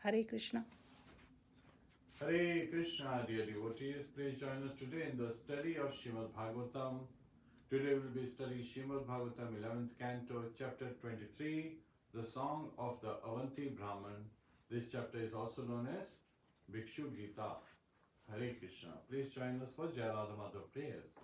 Hare Kṛṣṇa. Hare Kṛṣṇa, dear devotees, please join us today in the study of Srimad Bhagavatam. Today we will be studying Srimad Bhagavatam 11th Canto, chapter 23, the song of the Avantī Brāhmaṇa. This chapter is also known as Bhikshu Gita. Hare Kṛṣṇa. Please join us for Jai Radha Madhava prayers.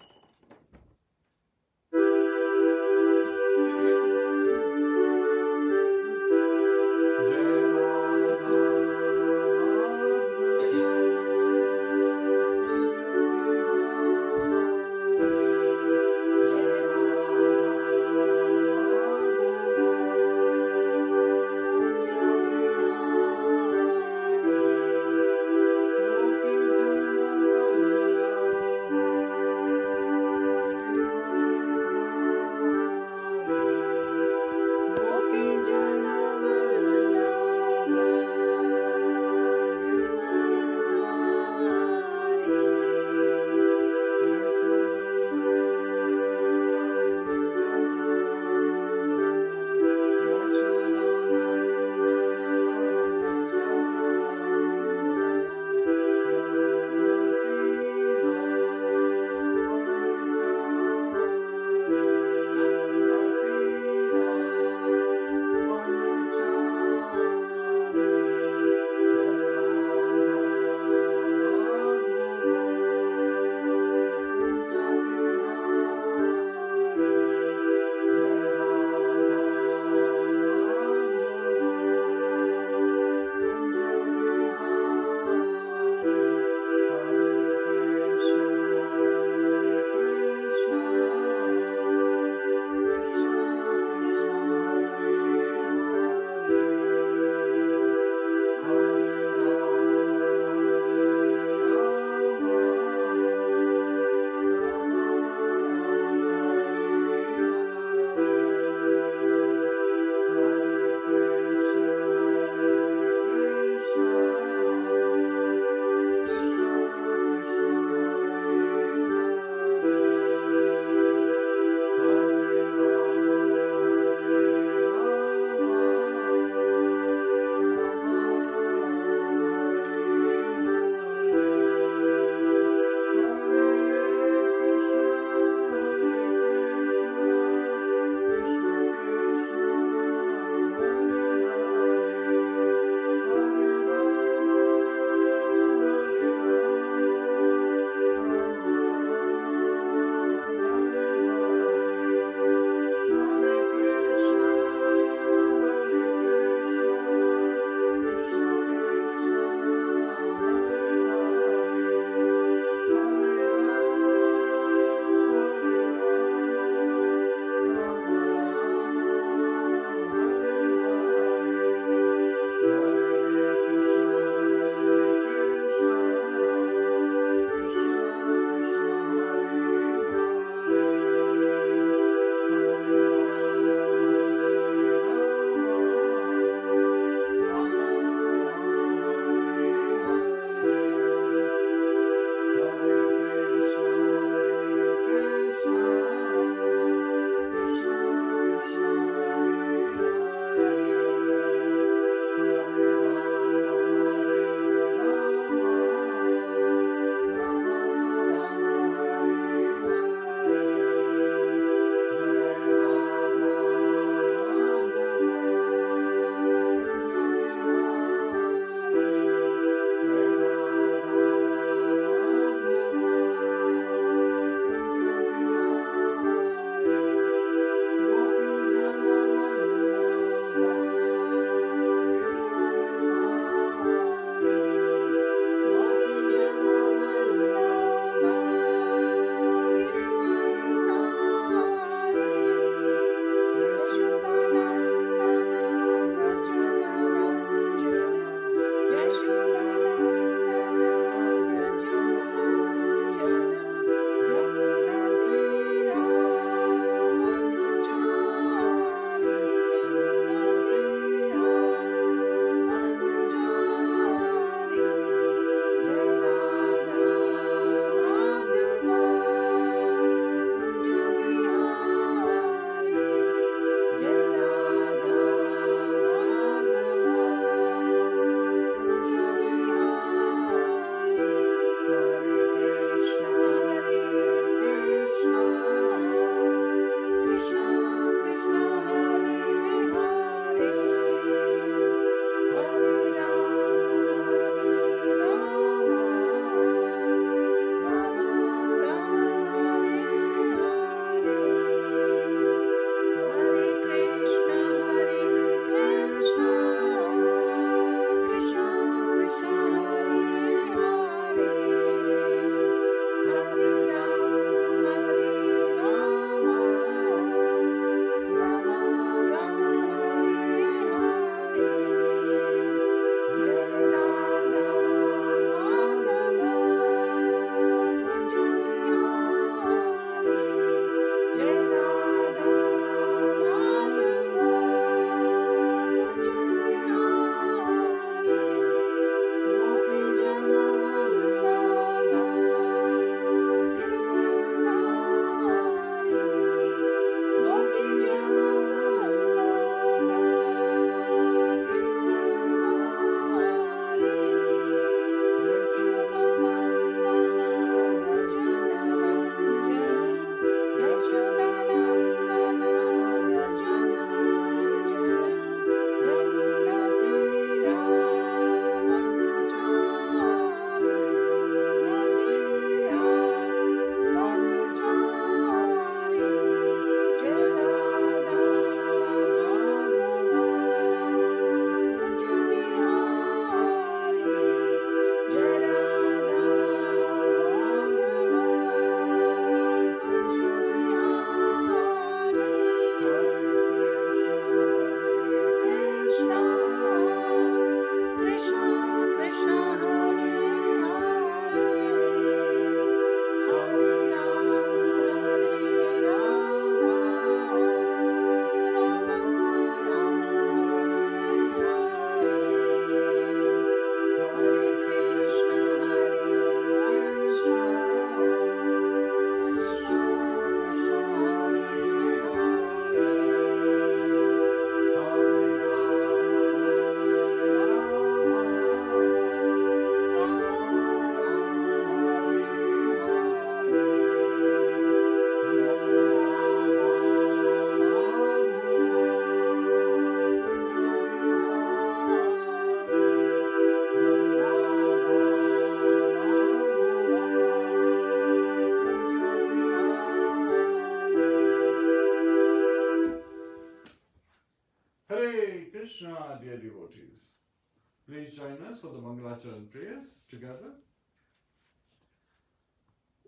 Please join us for the Mangalacharan prayers together.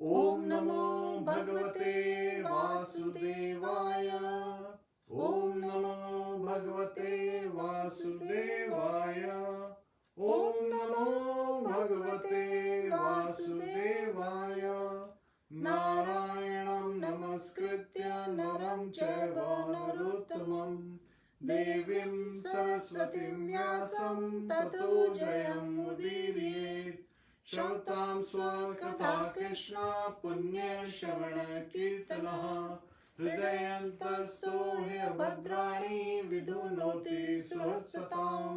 Om Namo Bhagavate Vasudevaya. Om Namo Bhagavate Vasudevaya. Om Namo Bhagavate Vasudevaya. Narayanam Namaskritya Naram Chaiva Narottamam Devim Saraswatim Vyasam Tato Jayam Mudiriyet. Shautam Swakatha Kṛṣṇa Punya Shravana Kirtanaha Hridayantasto Bhadrani Vidunoti Suhatsatam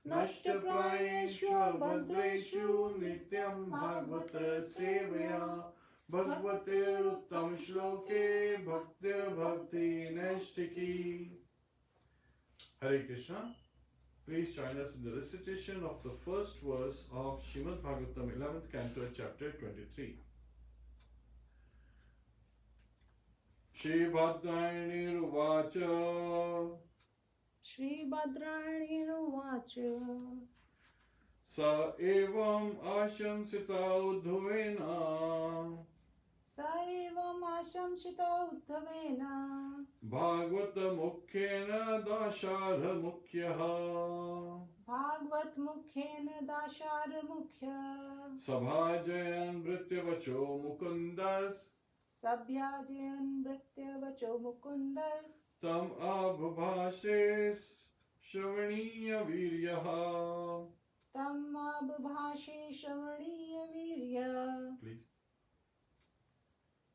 Nashtaprayeshu Bhadreshu Nityam Bhagavata Sevaya Bhagavatir Uttam Shloke Bhaktir Bhakti Nashtiki. Hare Krishna. Please join us in the recitation of the first verse of Srimad Bhagavatam 11th Canto, chapter 23. Shri Bhadrayani Ruvacha. Shri Bhadrayani Ruvacha. Sa evam ashamsita udhavena. Saivam ashamsita uddhavena. Bhagavata mukhyena dashara mukhyaha. Bhagavat mukhyena dashara mukhya. Sabhajayan vrityavacho mukundas. Sabhyajayan vrityavacho mukundas. Tam abhashes shravaniya viryaha. Tam abhashe shravaniya virya. Please.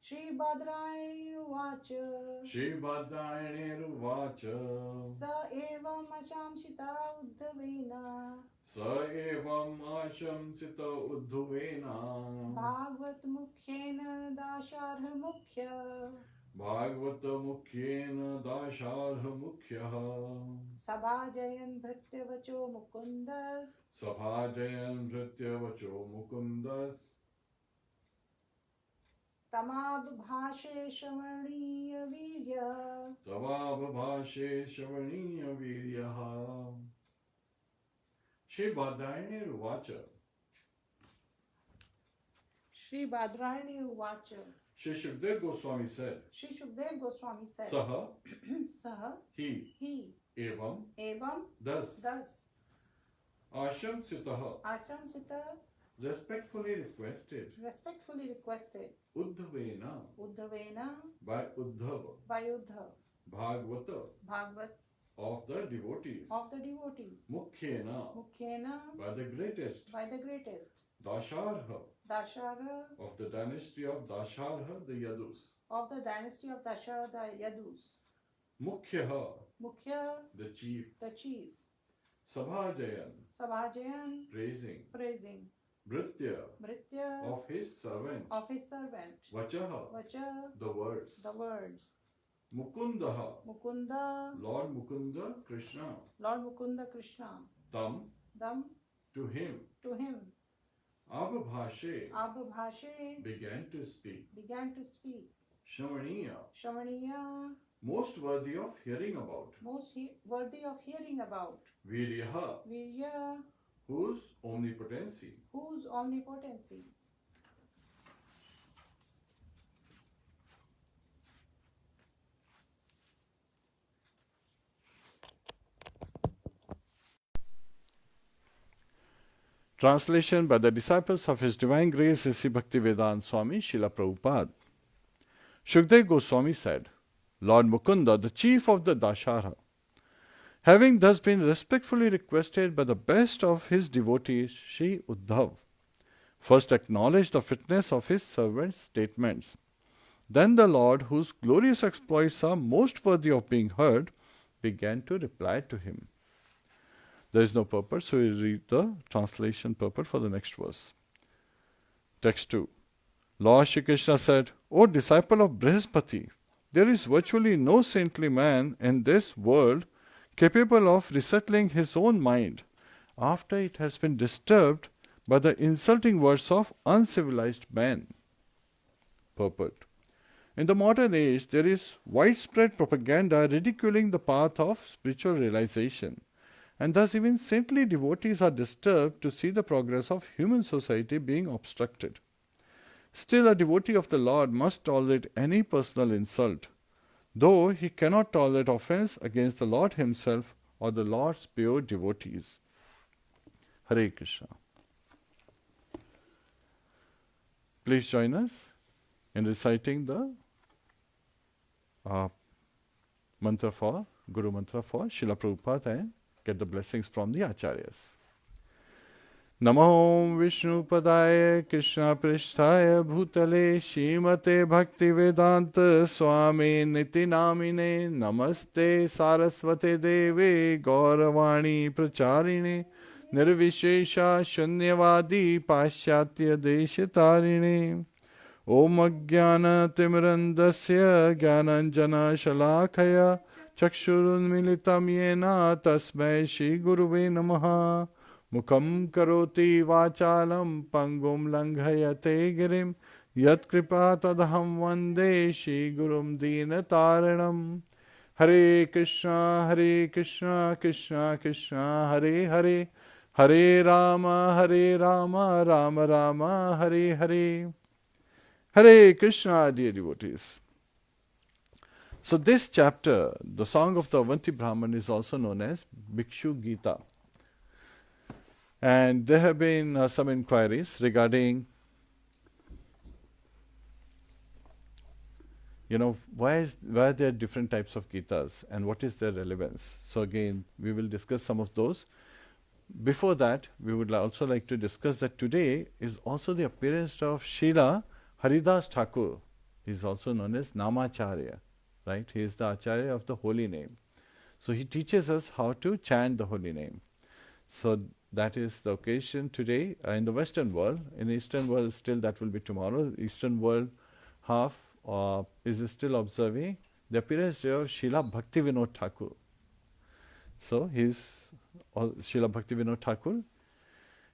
Shri Bhadrayani Ruvacha. Shri Bhadrayani Ruvacha. Sa evam ashamsita uddhavena. Sa evam ashamsita uddhavena. Bhagavat mukhyena dasharha mukhya. Bhagavata mukhyena dasharha mukhyaha. Sabhajayan vrityavacho mukundas. Sabhajayan vrityavacho mukundas. Tamabhashe shravaniya virya. Tavabhashe shravaniya viryaha. Shri Bhadrayani Ruvacha. Shri Bhadrayani Ruvacha. Shri Shukdev Goswami said, Shri Shukdev Goswami said, Saha, Saha, he, evam, evam, thus, ashamsitaha, ashamsita, respectfully requested, uddhavena, by Uddhava, Bhagavata, of the devotees, mukhyena, by the greatest, dasharha, of the dynasty of Dasharha, the Yadus, mukhyaha, the chief, sabhajayan, praising, Bhritya, of his servant, Vachaha, the words, Mukundaha, Lord Mukunda Kṛṣṇa, Tam, to him, Abhashe, began to speak, Shravaniya, most worthy of hearing about, Viryaha, whose omnipotency. Translation by the disciples of His Divine Grace Sri Bhaktivedanta Swami Srila Prabhupada. Shukdev Goswami said, Lord Mukunda, the chief of the Dasharha, having thus been respectfully requested by the best of his devotees, Sri Uddhav, first acknowledged the fitness of his servant's statements. Then the Lord, whose glorious exploits are most worthy of being heard, began to reply to him. There is no purport, so we read the translation purport for the next verse. Text 2. Lord Shri Kṛṣṇa said, O disciple of Brihaspati, there is virtually no saintly man in this world capable of resettling his own mind after it has been disturbed by the insulting words of uncivilized men. Purport. In the modern age, there is widespread propaganda ridiculing the path of spiritual realization and thus even saintly devotees are disturbed to see the progress of human society being obstructed. Still, a devotee of the Lord must tolerate any personal insult, though he cannot tolerate offense against the Lord himself or the Lord's pure devotees. Hare Krishna. Please join us in reciting the mantra for Guru Mantra for Srila Prabhupada and get the blessings from the Acharyas. Namo Vishnu Padaya Krishna Pristhaya Bhutale Shrimate Bhakti Vedanta Swami Niti Namine Namaste Saraswate Deve Gauravani Pracharine Nirvishesha Shunyavadi Paschatya Deshatarine Om Ajnana Timirandasya Gyananjana Shalakaya Chakshurunmilitam Yena Tasmai Shri Guruve Namaha Mukham Karoti Vachalam Pangum Langhayate Girim Yat Kripa Tadham Vande Shri Gurum Dina Taranam Hare Krishna Krishna Krishna Hare Hare Hare Rama Rama Rama Hare Hare. Hare Krishna, dear devotees. So this chapter, the song of the Avantī Brāhmaṇa, is also known as Bhikshu Gita. And there have been some inquiries regarding, why are there different types of Gitas and what is their relevance. So again, we will discuss some of those. Before that, we would also like to discuss that today is also the appearance of Srila Haridas Thakur. He is also known as Namacharya, right? He is the Acharya of the holy name. So he teaches us how to chant the holy name. So that is the occasion today in the Western world. In the Eastern world, still that will be tomorrow. Eastern world half is still observing the appearance day of Srila Bhaktivinoda Thakur. So he is Srila Bhaktivinoda Thakur.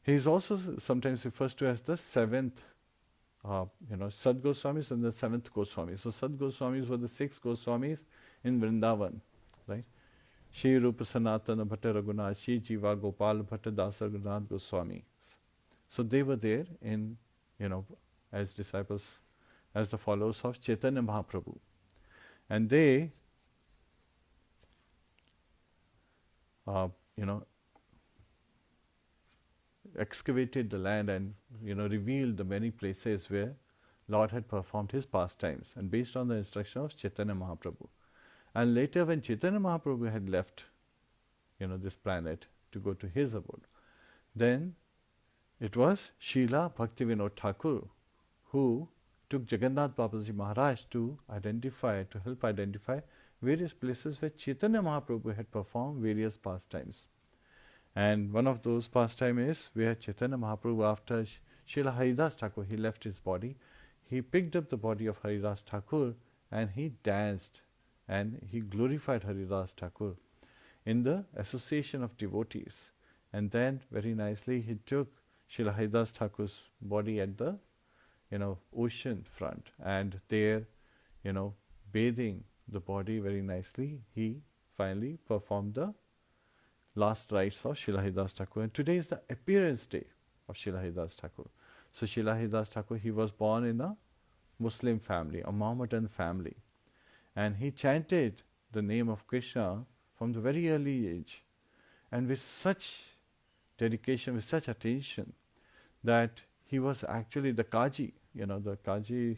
He is also sometimes referred to as the seventh Sad Goswamis and the seventh Goswami. So Sad Goswamis were the six Goswamis in Vrindavan, right? Shri Rupa Sanatana Bhatta Raghunath, Shri Jiva Gopal Bhatta Dasa Raghunath Goswami. So they were there in, as disciples, as the followers of Chaitanya Mahaprabhu. And they, excavated the land and revealed the many places where Lord had performed his pastimes, and based on the instruction of Chaitanya Mahaprabhu. And later when Chaitanya Mahaprabhu had left this planet to go to his abode, then it was Srila Bhaktivinoda Thakur who took Jagannath Babaji Maharaj to help identify various places where Chaitanya Mahaprabhu had performed various pastimes. And one of those pastimes is where Chaitanya Mahaprabhu, after Srila Haridas Thakur, he left his body, he picked up the body of Haridas Thakur and he danced and he glorified Haridas Thakur in the association of devotees. And then very nicely he took Srila Haridas Thakur's body at the ocean front, and there bathing the body very nicely, he finally performed the last rites of Srila Haridas Thakur. And today is the appearance day of Srila Haridas Thakur. So Srila Haridas Thakur, he was born in a Muslim family, a Mohammedan family. And he chanted the name of Kṛṣṇa from the very early age, and with such dedication, with such attention, that he was actually the Kaji, the Kaji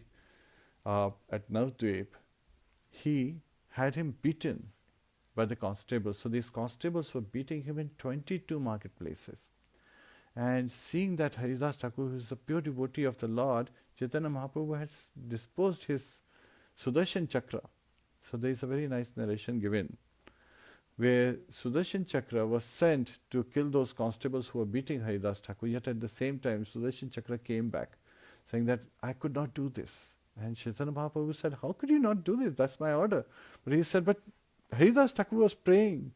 at Navdvep. He had him beaten by the constables. So these constables were beating him in 22 marketplaces. And seeing that Haridas Thakur, who is a pure devotee of the Lord, Chaitanya Mahaprabhu had disposed his Sudarshan Chakra. So there is a very nice narration given where Sudarshan Chakra was sent to kill those constables who were beating Haridas Thakur, yet at the same time Sudarshan Chakra came back saying that I could not do this. And Chaitanya Mahaprabhu said, how could you not do this? That's my order. But he said, but Haridas Thakur was praying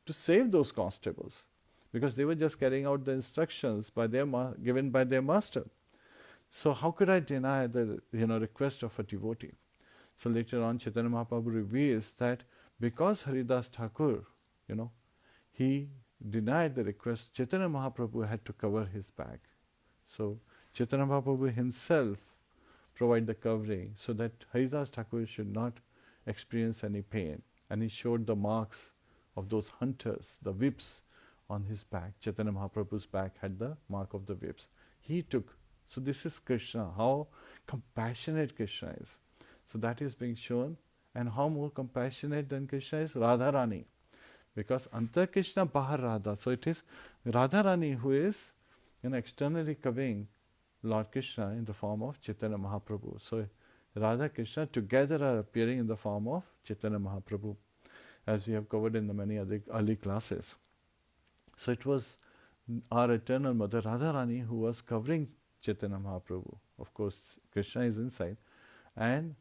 to save those constables because they were just carrying out the instructions given by their master. So how could I deny the request of a devotee? So later on Chaitanya Mahaprabhu reveals that because Haridas Thakur, he denied the request, Chaitanya Mahaprabhu had to cover his back. So Chaitanya Mahaprabhu himself provide the covering so that Haridas Thakur should not experience any pain. And he showed the marks of those hunters, the whips on his back. Chaitanya Mahaprabhu's back had the mark of the whips. He took. So this is Kṛṣṇa, how compassionate Kṛṣṇa is. So that is being shown. And how more compassionate than Kṛṣṇa is Radharani. Because Anta Kṛṣṇa Bahar Radha. So it is Radharani who is externally covering Lord Kṛṣṇa in the form of Chaitanya Mahaprabhu. So Radha Kṛṣṇa together are appearing in the form of Chaitanya Mahaprabhu, as we have covered in the many other early classes. So it was our eternal mother Radharani who was covering Chaitanya Mahaprabhu. Of course, Kṛṣṇa is inside, and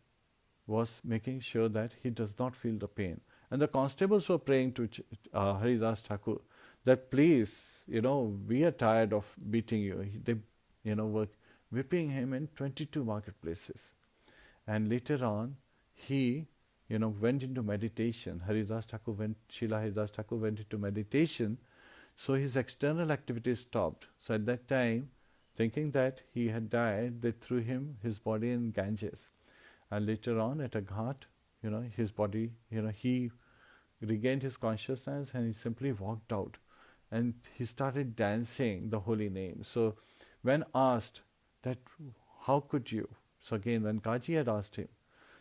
was making sure that he does not feel the pain. And the constables were praying to Haridas Thakur that please, we are tired of beating you. They, were whipping him in 22 marketplaces. And later on, he, went into meditation. Srila Haridas Thakur went into meditation. So his external activities stopped. So at that time, thinking that he had died, they threw his body in Ganges. And later on at a ghat, his body, he regained his consciousness and he simply walked out. And he started dancing the holy name. So when asked that, how could you? So again, when Kaji had asked him,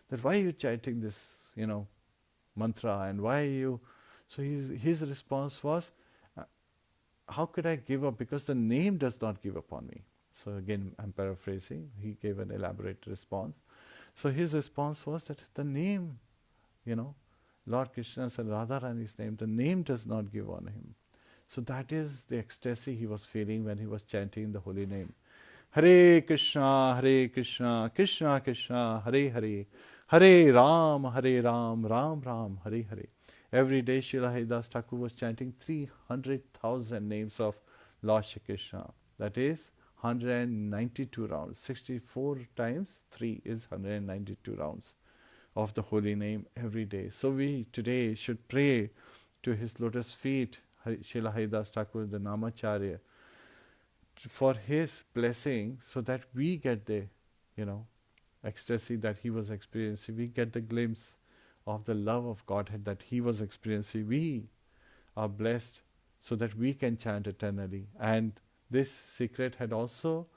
that why are you chanting this, mantra, and why are you? So his response was, how could I give up? Because the name does not give up on me. So again, I'm paraphrasing. He gave an elaborate response. So his response was that the name, Lord Krishna's and Radharani's name, the name does not give on him. So that is the ecstasy he was feeling when he was chanting the holy name. Hare Kṛṣṇa, Krishna Krishna, Hare Hare, Hare Ram, Ram Ram, Hare Hare. Every day Srila Haridas Thakur was chanting 300,000 names of Lord Shri Krishna. That is 192 rounds. 64 times 3 is 192 rounds of the holy name every day. So we today should pray to his lotus feet, Srila Haridas Thakur, the Namacharya, for his blessing, so that we get the, ecstasy that he was experiencing. We get the glimpse of the love of Godhead that he was experiencing. We are blessed so that we can chant eternally. And this secret had also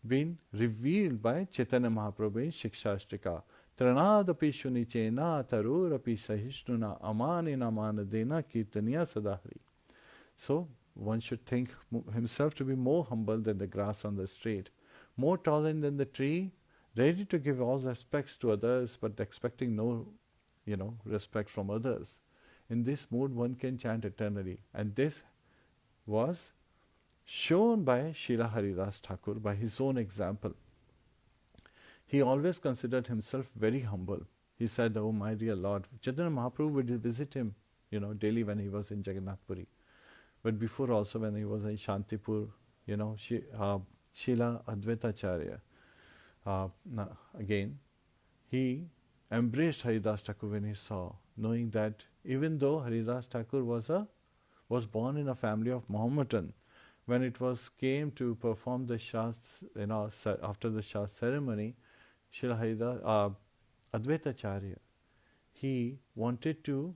been revealed by Chaitanya Mahaprabhu in Shikshashtika. Tranadapi shunichena tarurapi sahishnuna amanina manadena kirtaniya sadahari. So one should think himself to be more humble than the grass on the street, more tolerant than the tree, ready to give all respects to others, but expecting no, respect from others. In this mood, one can chant eternally. And this was shown by Srila Haridas Thakur by his own example. He always considered himself very humble. He said, oh my dear Lord, Chaitanya Mahaprabhu would visit him, daily when he was in Jagannath Puri. But before also when he was in Shantipur, Srila Advaitacharya, again, he embraced Haridas Thakur when he saw, knowing that even though Haridas Thakur was born in a family of Mohammedan, when it came to perform the Shast, after the Shast ceremony, Srila Haridas, Advaitacharya, he wanted to,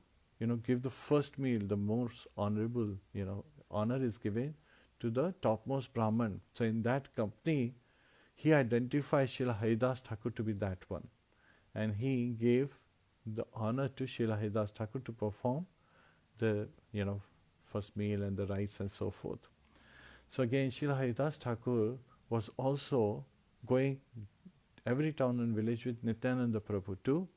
give the first meal, the most honorable, honor is given to the topmost Brahman. So in that company, he identified Srila Haridas Thakur to be that one. And he gave the honor to Srila Haridas Thakur to perform the, first meal and the rites and so forth. So again, Srila Haridas Thakur was also going every town and village with Nityananda Prabhu to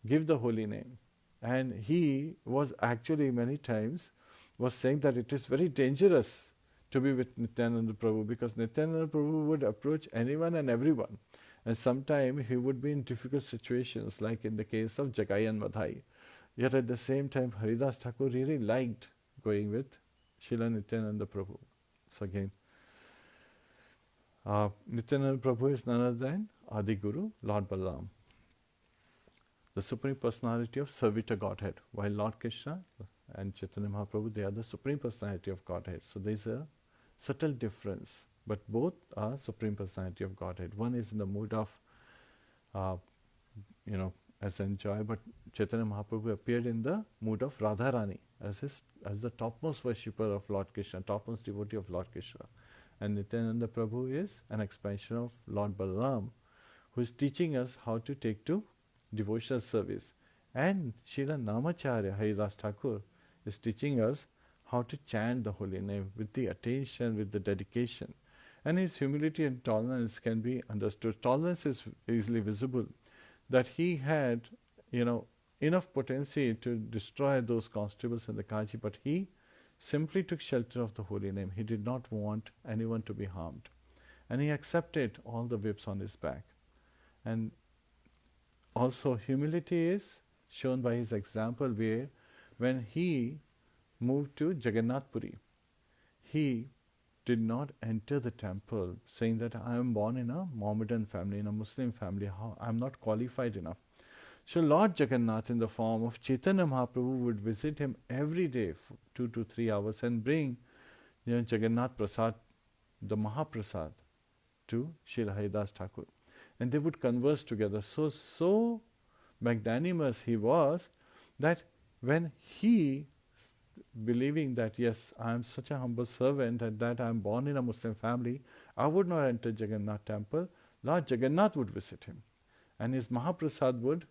give the holy name. And he was actually many times was saying that it is very dangerous to be with Nityananda Prabhu, because Nityananda Prabhu would approach anyone and everyone. And sometimes he would be in difficult situations, like in the case of Jagai and Madhai. Yet at the same time, Haridas Thakur really liked going with Srila Nityananda Prabhu. So again, Nityananda Prabhu is none other than Adi Guru, Lord Balaram, the Supreme Personality of Savita Godhead, while Lord Kṛṣṇa and Chaitanya Mahaprabhu, they are the Supreme Personality of Godhead. So there is a subtle difference, but both are Supreme Personality of Godhead. One is in the mood of, as enjoy, but Chaitanya Mahaprabhu appeared in the mood of Radharani as the topmost worshipper of Lord Krishna, topmost devotee of Lord Krishna. And Nityananda Prabhu is an expansion of Lord Balaram, who is teaching us how to take to devotional service. And Srila Namacharya Haridas Thakur is teaching us how to chant the holy name with the attention, with the dedication. And his humility and tolerance can be understood. Tolerance is easily visible, that he had, enough potency to destroy those constables in the Kaji, but he simply took shelter of the holy name. He did not want anyone to be harmed. And he accepted all the whips on his back. And also humility is shown by his example, where when he moved to Jagannath Puri, he did not enter the temple saying that I am born in a Mohammedan family, in a Muslim family, I am not qualified enough. So Lord Jagannath in the form of Chaitanya Mahaprabhu would visit him every day for 2 to 3 hours and bring Jagannath Prasad, the Mahaprasad, to Srila Haridas Thakur. And they would converse together. So magnanimous he was that when he, believing that yes, I am such a humble servant and that I am born in a Muslim family, I would not enter Jagannath temple, Lord Jagannath would visit him. And his Mahaprasad would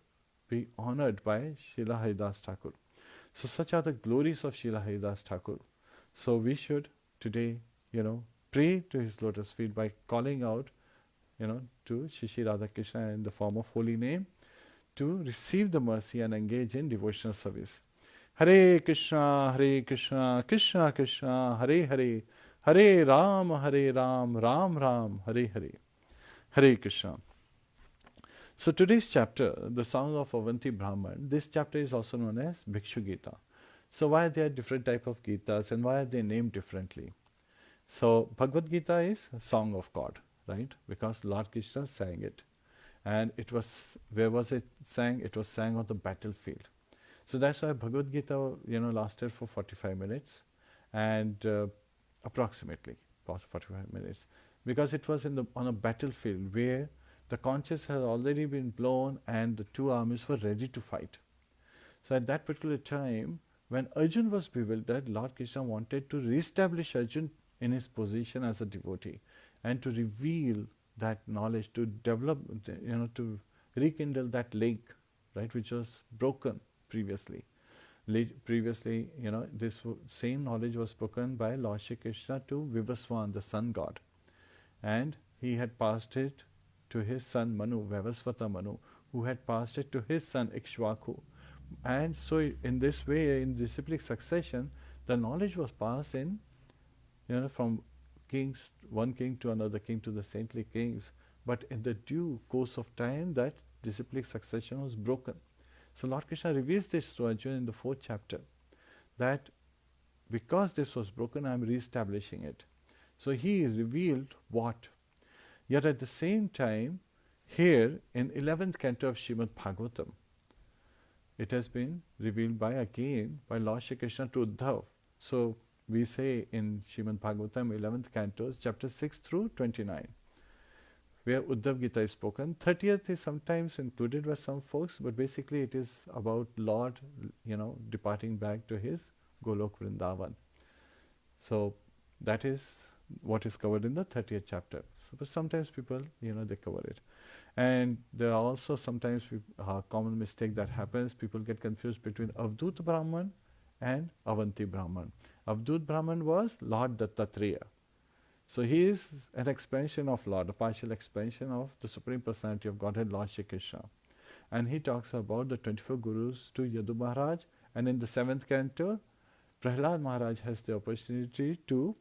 be honored by Srila Haridas Thakur. So such are the glories of Srila Haridas Thakur. So we should today, pray to his lotus feet by calling out, to Shri Radha Krishna in the form of holy name, to receive the mercy and engage in devotional service. Hare Kṛṣṇa, Krishna Krishna, Hare Hare, Hare Rāma, Ram Ram, Hare Hare. Hare Krishna. So today's chapter, the song of Avantī Brāhmaṇa, this chapter is also known as Bhikshu Gita. So why there are different type of Gitas and why are they named differently? So Bhagavad Gita is a song of God, right? Because Lord Krishna sang it. And it was, where was it sang? It was sang on the battlefield. So that's why Bhagavad Gita, lasted for 45 minutes and approximately 45 minutes. Because it was on a battlefield where the conches had already been blown and the two armies were ready to fight. So at that particular time, when Arjun was bewildered, Lord Krishna wanted to reestablish Arjun in his position as a devotee and to reveal that knowledge, to develop, to rekindle that link, right, which was broken previously. Previously, this same knowledge was spoken by Lord Shri Krishna to Vivaswan, the sun god. And he had passed it to his son Manu, Vavasvata Manu, who had passed it to his son Ikshvaku. And so in this way, in disciplic succession, the knowledge was passed in, from kings, one king to another king to the saintly kings. But in the due course of time, that disciplic succession was broken. So Lord Krishna reveals this to Arjuna in the 4th chapter, that because this was broken, I am re-establishing it. So he revealed what? Yet at the same time, here in 11th canto of Srimad Bhagavatam, it has been revealed by Lord Shri Krishna to Uddhav. So we say in Srimad Bhagavatam 11th cantos, chapter 6 through 29, where Uddhav Gita is spoken. 30th is sometimes included by some folks, but basically it is about Lord, departing back to his Golok Vrindavan. So that is what is covered in the 30th chapter. So, but sometimes people, they cover it. And there are also sometimes a common mistake that happens. People get confused between Avadhut Brahman and Avantī Brāhmaṇa. Avadhut Brahman was Lord Dattatreya. So he is an expansion of Lord, a partial expansion of the Supreme Personality of Godhead, Lord Shri Krishna. And he talks about the 24 Gurus to Yadu Maharaj. And in the 7th canto, Prahlad Maharaj has the opportunity to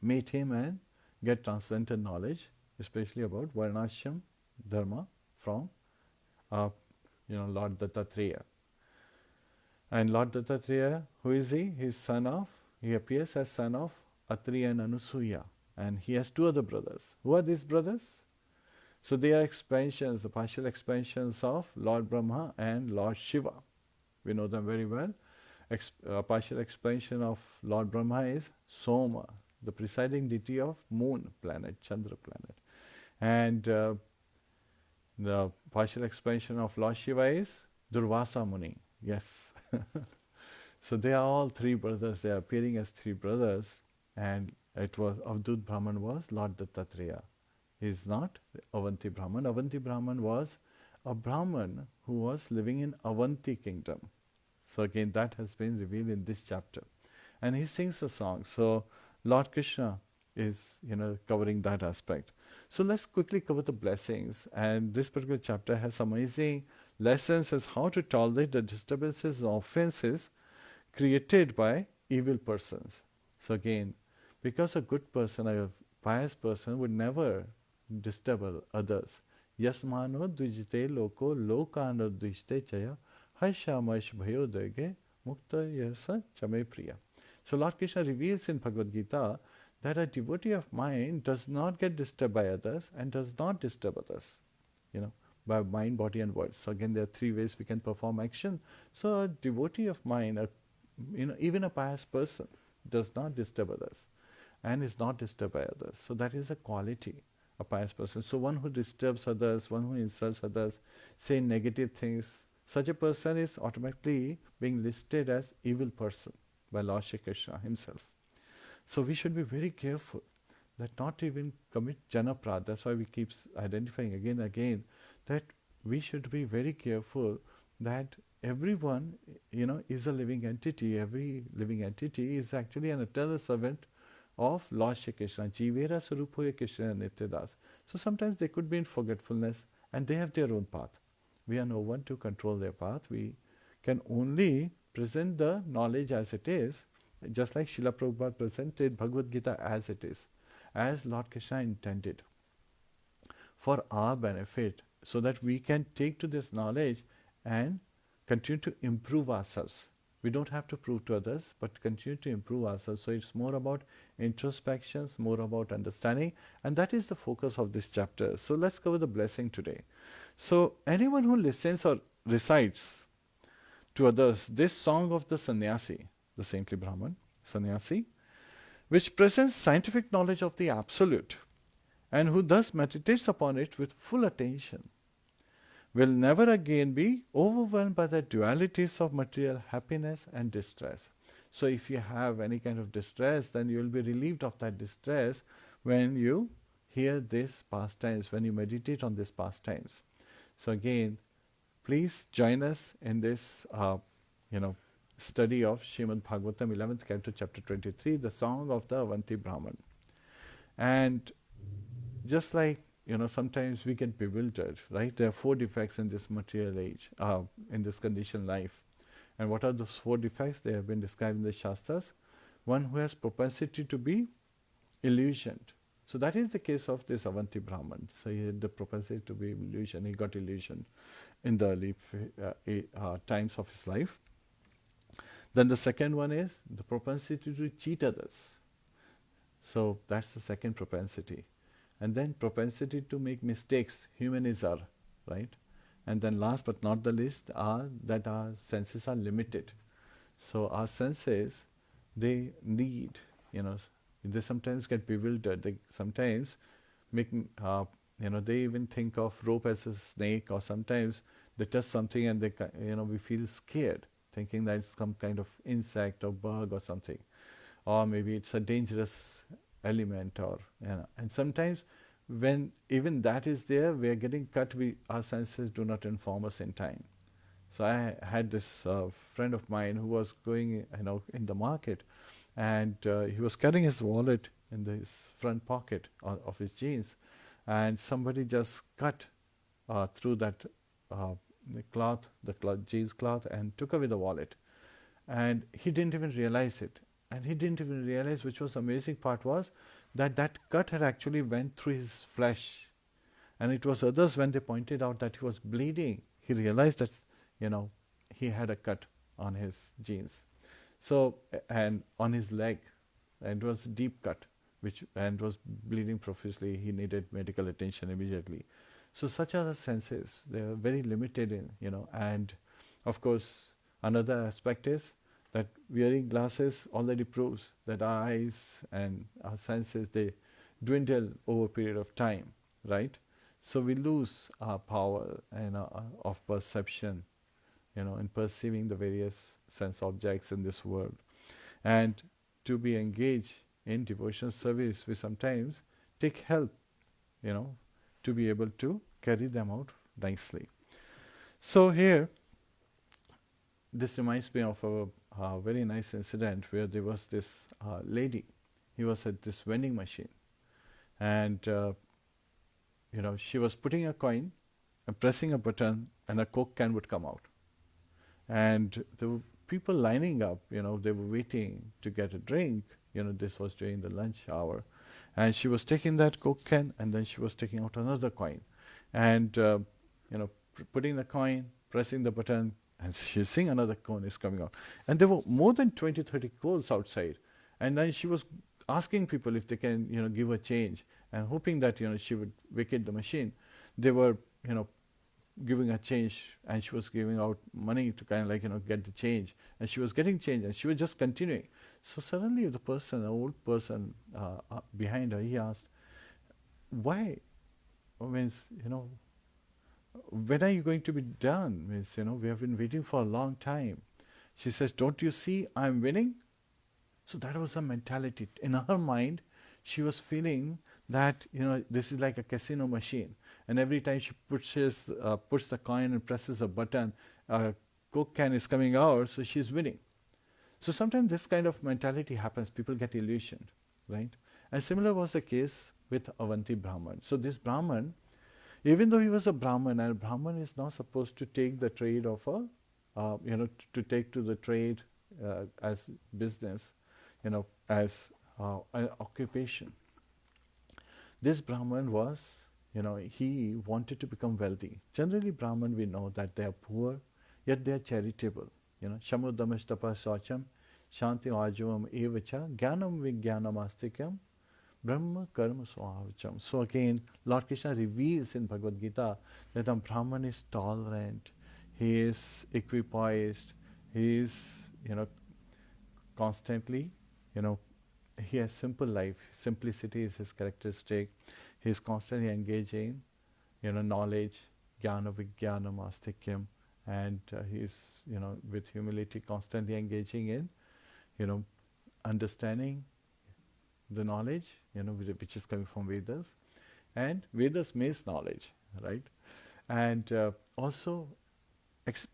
meet him and get transcendental knowledge, especially about Varnashram Dharma from Lord Dattatreya. And Lord Dattatreya, who is he? He appears as son of Atri and Anusuya. And he has 2 other brothers. Who are these brothers? So they are expansions, the partial expansions of Lord Brahma and Lord Shiva. We know them very well. partial explanation of Lord Brahma is Soma, the presiding deity of moon planet, Chandra planet. And the partial explanation of Lord Shiva is Durvasa Muni. Yes. So they are all three brothers. They are appearing as three brothers. And it was Avadhut Brahman was Lord Dattatreya. He is not Avantī Brāhmaṇa. Avantī Brāhmaṇa was a Brahman who was living in Avantī kingdom. So again, that has been revealed in this chapter. And he sings a song. So Lord Kṛṣṇa is, covering that aspect. So let's quickly cover the blessings. And this particular chapter has amazing lessons as how to tolerate the disturbances and offenses created by evil persons. So again, because a good person, a pious person would never disturb others. Yasmano dvijite loko lokano dvijite chaya haishamash bhayo dege mukta yasa chame priya. So Lord Kṛṣṇa reveals in Bhagavad Gita that a devotee of mind does not get disturbed by others and does not disturb others, by mind, body and words. So again, there are three ways we can perform action. So a devotee of mind, even a pious person, does not disturb others and is not disturbed by others. So that is a quality, a pious person. So one who disturbs others, one who insults others, say negative things, such a person is automatically being listed as evil person by Lord Shri Kṛṣṇa himself. So we should be very careful that not even commit janaprad. That's why we keep identifying again and again that we should be very careful that everyone, is a living entity. Every living entity is actually an eternal servant of Lord Shri Kṛṣṇa. Jivera Sarupoya Kṛṣṇa Nityadas. So sometimes they could be in forgetfulness and they have their own path. We are no one to control their path. We can only present the knowledge as it is, just like Srila Prabhupada presented Bhagavad Gita as it is, as Lord Kṛṣṇa intended, for our benefit, so that we can take to this knowledge and continue to improve ourselves. We don't have to prove to others, but continue to improve ourselves. So it's more about introspections, more about understanding, and that is the focus of this chapter. So let's cover the blessing today. So anyone who listens or recites to others this song of the sannyasi, the saintly Brahman, sannyasi, which presents scientific knowledge of the absolute, and who thus meditates upon it with full attention, will never again be overwhelmed by the dualities of material happiness and distress. So if you have any kind of distress, then you will be relieved of that distress when you hear these pastimes, when you meditate on these pastimes. So again, please join us in this, study of Srimad Bhagavatam, 11th Canto, chapter 23, the song of the Avantī Brāhmaṇa. And just like, sometimes we get bewildered, right? There are 4 defects in this material age, in this conditioned life. And what are those 4 defects? They have been described in the Shastras. One who has propensity to be illusioned. So that is the case of this Avantī Brāhmaṇa. So he had the propensity to be illusioned. He got illusioned in the early times of his life. Then the second one is the propensity to cheat others. So that's the second propensity. And then propensity to make mistakes, humanism, right? And then last but not the least are that our senses are limited. So our senses, they need, they sometimes get bewildered. They sometimes make, they even think of rope as a snake, or sometimes they touch something and they, we feel scared, thinking that it's some kind of insect or bug or something. Or maybe it's a dangerous element, or and sometimes when even that is there, we are getting cut, our senses do not inform us in time. So I had this friend of mine who was going in the market, and he was carrying his wallet in his front pocket of his jeans, and somebody just cut through that jeans cloth and took away the wallet, and he didn't even realize it. And he didn't even realize, which was the amazing part was, that cut had actually went through his flesh. And it was others, when they pointed out that he was bleeding, he realized that, he had a cut on his jeans. So, and on his leg, and it was a deep cut, and was bleeding profusely. He needed medical attention immediately. So such are the senses. They are very limited in, and of course, another aspect is that wearing glasses already proves that our eyes and our senses, they dwindle over a period of time, right? So we lose our power of perception, in perceiving the various sense objects in this world. And to be engaged in devotional service, we sometimes take help, to be able to carry them out nicely. So here, this reminds me of a very nice incident where there was this lady. He was at this vending machine, and she was putting a coin and pressing a button, and a Coke can would come out. And there were people lining up, they were waiting to get a drink. This was during the lunch hour. And she was taking that Coke can, and then she was taking out another coin. And, putting the coin, pressing the button, and she's seeing another cone is coming out. And there were more than 20, 30 cones outside. And then she was asking people if they can, give her change, and hoping that, she would vacate the machine. They were, giving her change, and she was giving out money to kind of get the change. And she was getting change, and she was just continuing. So suddenly the person, an old person behind her, he asked, why? Means, when are you going to be done? Means, we have been waiting for a long time. She says, don't you see I'm winning? So that was her mentality. In her mind, she was feeling that, this is like a casino machine. And every time she puts the coin and presses a button, a Coke can is coming out, so she's winning. So sometimes this kind of mentality happens. People get illusioned, right? And similar was the case with Avantī Brāhmaṇa. So this Brahman, even though he was a Brahman, and Brahman is not supposed to take the trade of to take to the trade as business, as an occupation. This Brahman was, he wanted to become wealthy. Generally, Brahman, we know that they are poor, yet they are charitable. Shamuddhamashtapa Saucham, Shanti Ajavam Evacha, Jnanam Vijnanam Astikyam, Brahma Karma Swavacham. So again, Lord Kṛṣṇa reveals in Bhagavad Gita that a Brahman is tolerant, he is equipoised, he is, constantly, he has simple life. Simplicity is his characteristic. He is constantly engaging, knowledge, jnana vijnana mastikyam, and he is, with humility, constantly engaging in, understanding the knowledge, which is coming from Vedas, and Vedas means knowledge, right? And also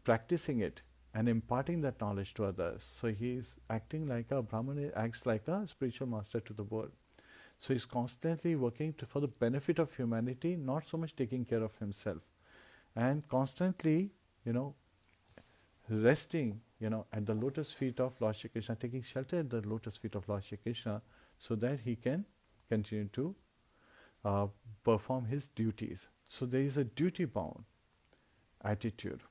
practicing it and imparting that knowledge to others. So he is acting like a Brahman, acts like a spiritual master to the world. So he's constantly working for the benefit of humanity, not so much taking care of himself. And constantly, resting, at the lotus feet of Lord Shri Kṛṣṇa, taking shelter at the lotus feet of Lord Shri Kṛṣṇa, so that he can continue to perform his duties. So there is a duty-bound attitude.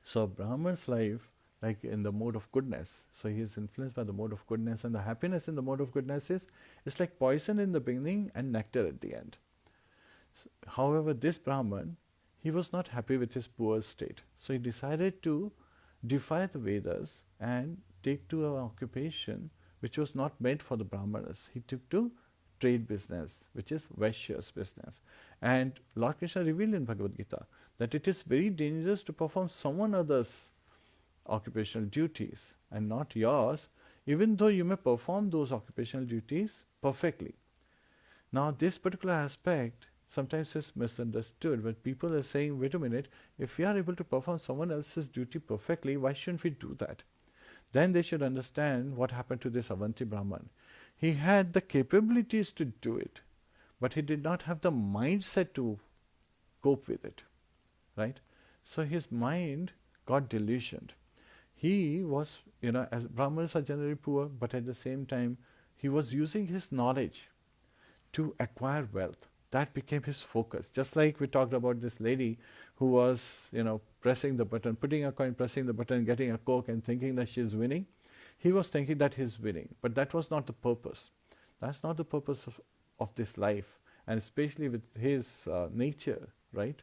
So Brahman's life, like in the mode of goodness, so he is influenced by the mode of goodness, and the happiness in the mode of goodness is, it's like poison in the beginning and nectar at the end. So, however, this Brahman, he was not happy with his poor state. So he decided to defy the Vedas and take to an occupation which was not meant for the Brahmanas. He took to trade business, which is Vaishya's business. And Lord Kṛṣṇa revealed in Bhagavad Gita that it is very dangerous to perform someone else's occupational duties and not yours, even though you may perform those occupational duties perfectly. Now, this particular aspect sometimes is misunderstood when people are saying, wait a minute, if we are able to perform someone else's duty perfectly, why shouldn't we do that? Then they should understand what happened to this Avantī Brāhmaṇa. He had the capabilities to do it, but he did not have the mindset to cope with it, right? So his mind got delusioned. He was, as Brahmanas are generally poor, but at the same time, he was using his knowledge to acquire wealth. That became his focus. Just like we talked about this lady who was, pressing the button, putting a coin, pressing the button, getting a Coke and thinking that she's winning. He was thinking that he's winning, but that was not the purpose. That's not the purpose of this life, and especially with his nature, right?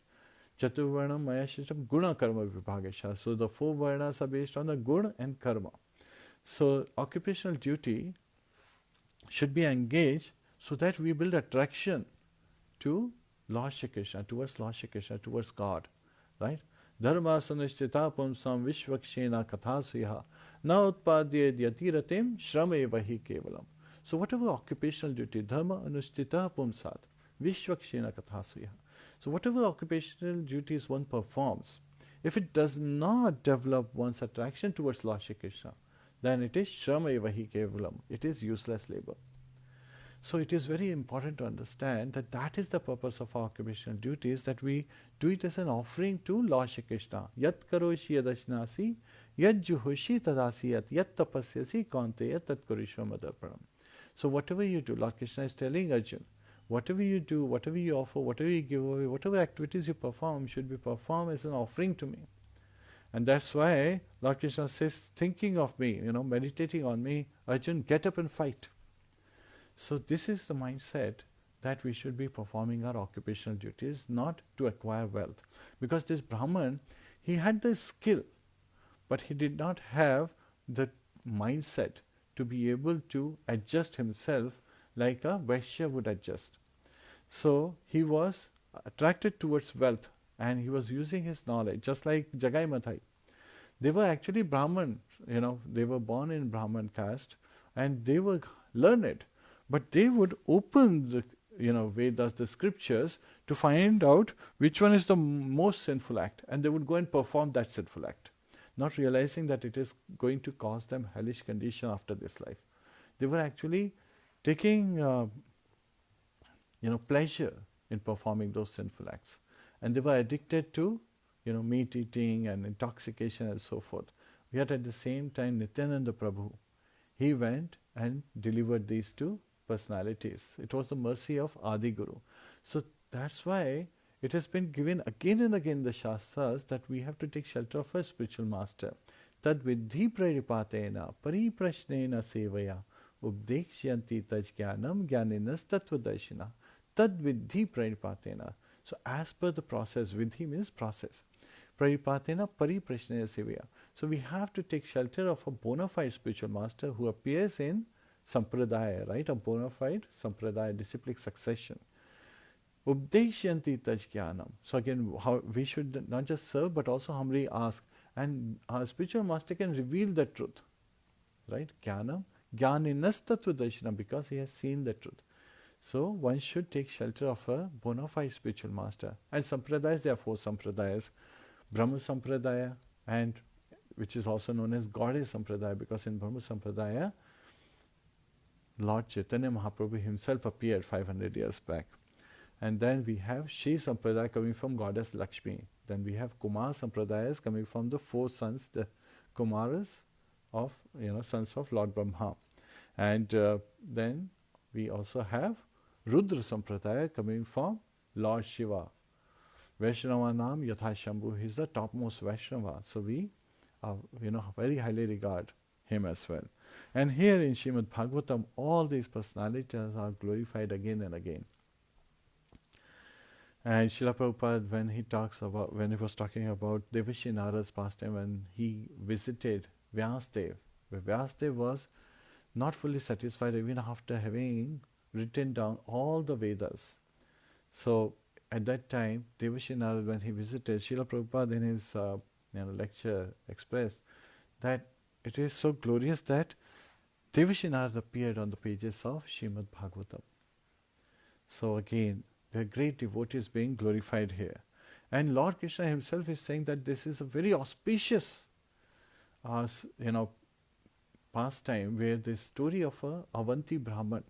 Chaturvarnam maya shishtam guna karma vibhagasha. So the four varnas are based on the guna and karma. So occupational duty should be engaged so that we build attraction to Lord Shri Krishna, towards Lord Shri Krishna, towards God, right? Dharma sanishchita pumsam vishvakshena kathasuya na utpadye yatiratim shrame vahi kevalam. So whatever occupational duty, dharma anushtita pumsat vishvakshena kathasuya. So whatever occupational duties one performs, if it does not develop one's attraction towards Lord Shri Krishna, then it is shrame vahi kevalam. It is useless labor. So it is very important to understand that that is the purpose of our occupational duties, that we do it as an offering to Lord Shri Krishna. Yat karoshi yadashnasi, yat juhoshi tadasiyat, yat tapasyasi contd tat kurishva madarpanam. So whatever you do, Lord Krishna is telling Arjuna, whatever you do, whatever you offer, whatever you give away, whatever activities you perform should be performed as an offering to me. And that's why Lord Krishna says, thinking of me, meditating on me, Arjuna, get up and fight. So this is the mindset that we should be performing our occupational duties, not to acquire wealth. Because this Brahman, he had the skill, but he did not have the mindset to be able to adjust himself like a Vaishya would adjust. So he was attracted towards wealth and he was using his knowledge, just like Jagai Mathai. They were actually Brahman, they were born in Brahman caste and they were learned. But they would open the Vedas, the scriptures, to find out which one is the most sinful act, and they would go and perform that sinful act, not realizing that it is going to cause them hellish condition after this life. They were actually taking pleasure in performing those sinful acts, and they were addicted to meat eating and intoxication and so forth. Yet at the same time, Nityananda Prabhu, he went and delivered these two personalities. It was the mercy of Adi Guru. So that's why it has been given again and again in the Shastras that we have to take shelter of a spiritual master. Tad vidhi pranipatena pariprashnena sevaya ubdeksyanti taj jnanam jnaninas tattvadarshina. Tad vidhi pranipatena. So as per the process, vidhi means process. Pranipatena pariprashnena sevaya. So we have to take shelter of a bona fide spiritual master who appears in Sampradaya, right? A bona fide Sampradaya, disciplic succession. Ubdeshyanti taj jnanam. So again, how we should not just serve but also humbly ask. And our spiritual master can reveal the truth, right? Jnanam, jnaninas tattvadarshana, because he has seen the truth. So one should take shelter of a bona fide spiritual master. And Sampradayas, there are 4 Sampradayas. Brahma Sampradaya, and which is also known as Gaudiya Sampradaya, because in Brahma Sampradaya, Lord Chaitanya Mahaprabhu himself appeared 500 years back. And then we have Shri Sampradaya coming from Goddess Lakshmi. Then we have Kumar Sampradayas coming from the 4 sons, the Kumaras of, sons of Lord Brahma. And then we also have Rudra Sampradaya coming from Lord Shiva. Vaishnava Nam Yatha Shambhu, he is the topmost Vaishnava. So we very highly regard him as well. And here in Srimad Bhagavatam, all these personalities are glorified again and again. And Srila Prabhupada, when he was talking about Devashi Narada's pastime, when he visited Vyasadeva, where Vyasadeva was not fully satisfied even after having written down all the Vedas. So at that time, Devashi Narada, when he visited, Srila Prabhupada in his lecture expressed that it is so glorious that Devashi Narada appeared on the pages of Srimad Bhagavatam. So again, the great devotees being glorified here. And Lord Krishna himself is saying that this is a very auspicious pastime, where the story of a Avantī Brāhmaṇa.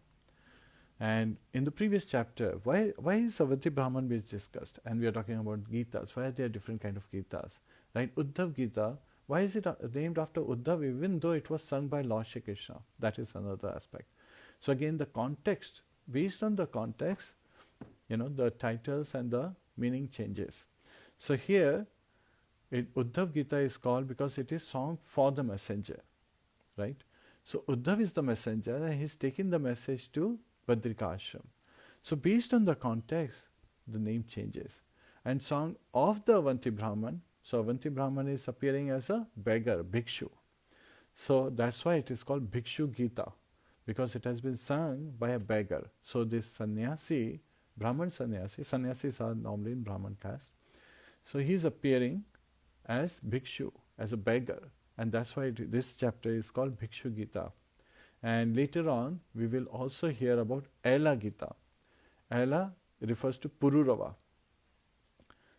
And in the previous chapter, why is Avantī Brāhmaṇa being discussed? And we are talking about Gitas. Why are there different kind of Gitas? Right? UDDHAVA Gita, why is it named after Uddhava, even though it was sung by Lord Shri Krishna? That is another aspect. So again, the context, based on the context, the titles and the meaning changes. So here, UDDHAVA Gita is called because it is song for the messenger, right? So Uddhava is the messenger and he is taking the message to Badrika Ashram. So based on the context, the name changes. And song of the Avantī Brāhmaṇa, so Avantī Brāhmaṇa is appearing as a beggar, Bhikshu. So that's why it is called Bhikshu Gita, because it has been sung by a beggar. So this sannyasi, Brahman sannyasi, sannyasis are normally in Brahman caste. So he is appearing as Bhikshu, as a beggar. And that's why this chapter is called Bhikshu Gita. And later on, we will also hear about Ela Gita. Ela refers to Pururava.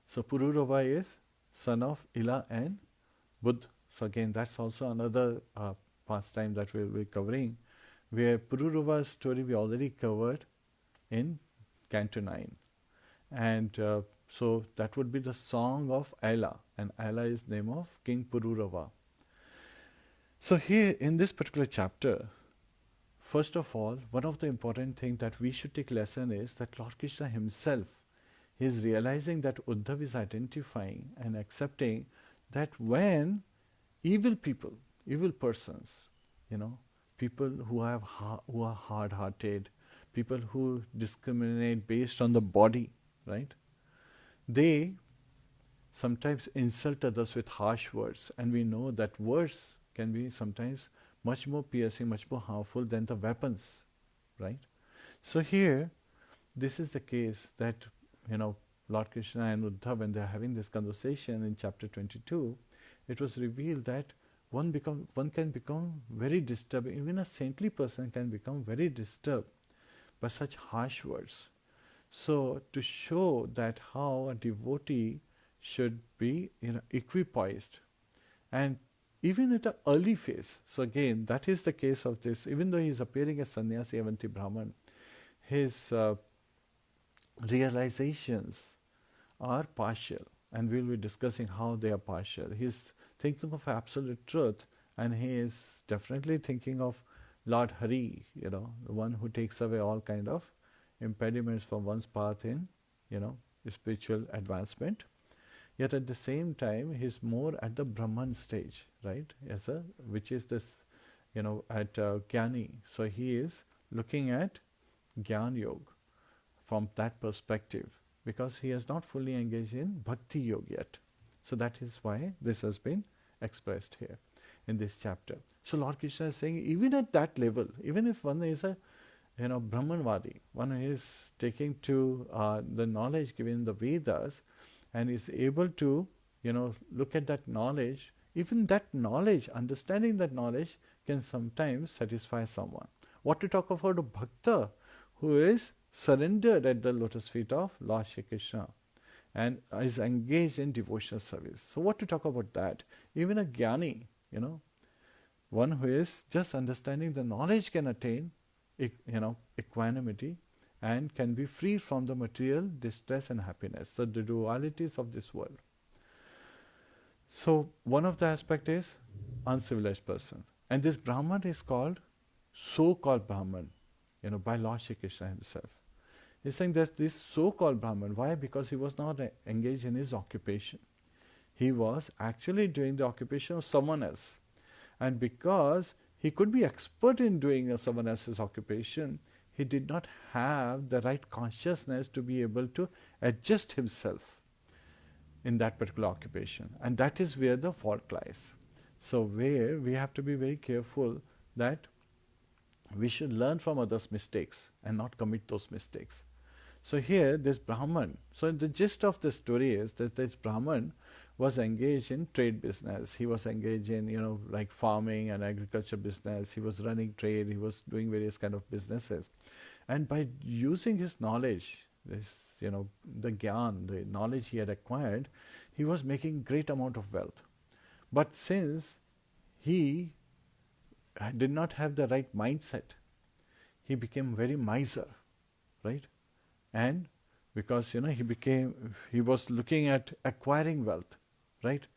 So Pururava is son of Ila and Buddha. So again, that's also another pastime that we will be covering, where Pururava's story we already covered in Canto 9. And so that would be the song of Ela, and Ela is the name of King Pururava. So here in this particular chapter, first of all, one of the important things that we should take lesson is that Lord Krishna himself is realizing that Uddhav is identifying and accepting that when evil people, evil persons, people who are hard-hearted, people who discriminate based on the body, right? They sometimes insult others with harsh words, and we know that words can be sometimes much more piercing, much more harmful than the weapons, right? So here, this is the case that, Lord Krishna and Uddhav, when they are having this conversation in chapter 22, it was revealed that one can become very disturbed. Even a saintly person can become very disturbed by such harsh words. So to show that how a devotee should be equipoised, and even at an early phase. So again, that is the case of this. Even though he is appearing as sannyasi Avantī Brāhmaṇa, his realizations are partial, and we will be discussing how they are partial. He is thinking of absolute truth, and he is definitely thinking of Lord Hare, the one who takes away all kind of impediments from one's path in, spiritual advancement. Yet at the same time, he is more at the Brahman stage, right? Which is this, at Jnani. So he is looking at Jnana Yoga from that perspective, because he has not fully engaged in Bhakti Yoga yet. So that is why this has been expressed here in this chapter. So Lord Krishna is saying, even at that level, even if one is a Brahmanvadi, one is taking to the knowledge given in the Vedas, and is able to, look at that knowledge, even that knowledge, understanding that knowledge can sometimes satisfy someone. What to talk about a bhakta who is surrendered at the lotus feet of Lord Shri Krishna and is engaged in devotional service. So what to talk about that? Even a jnani, one who is just understanding the knowledge can attain, equanimity, and can be free from the material distress and happiness, the dualities of this world. So one of the aspects is uncivilized person. And this Brahman is called, so-called Brahman, by Lord Shri Krishna himself. He's saying that this so-called Brahman, why? Because he was not engaged in his occupation. He was actually doing the occupation of someone else. And because he could be expert in doing someone else's occupation, he did not have the right consciousness to be able to adjust himself in that particular occupation. And that is where the fault lies. So where we have to be very careful that we should learn from others' mistakes and not commit those mistakes. So here this Brahman, so the gist of the story is that this Brahman was engaged in trade business. He was engaged in, like farming and agriculture business. He was running trade. He was doing various kind of businesses. And by using his knowledge, this, the gyan, the knowledge he had acquired, he was making great amount of wealth. But since he did not have the right mindset, he became very miser, right? And because, he was looking at acquiring wealth, right,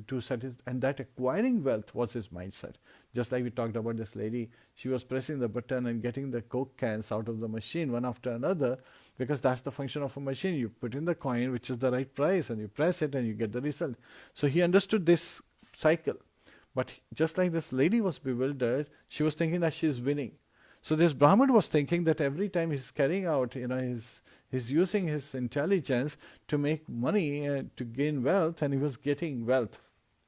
to satisfy, and that acquiring wealth was his mindset. Just like we talked about this lady, she was pressing the button and getting the Coke cans out of the machine one after another, because that's the function of a machine. You put in the coin, which is the right price, and you press it and you get the result. So he understood this cycle. But just like this lady was bewildered, she was thinking that she is winning. So this Brahman was thinking that every time he's carrying out, he's using his intelligence to make money, to gain wealth, and he was getting wealth,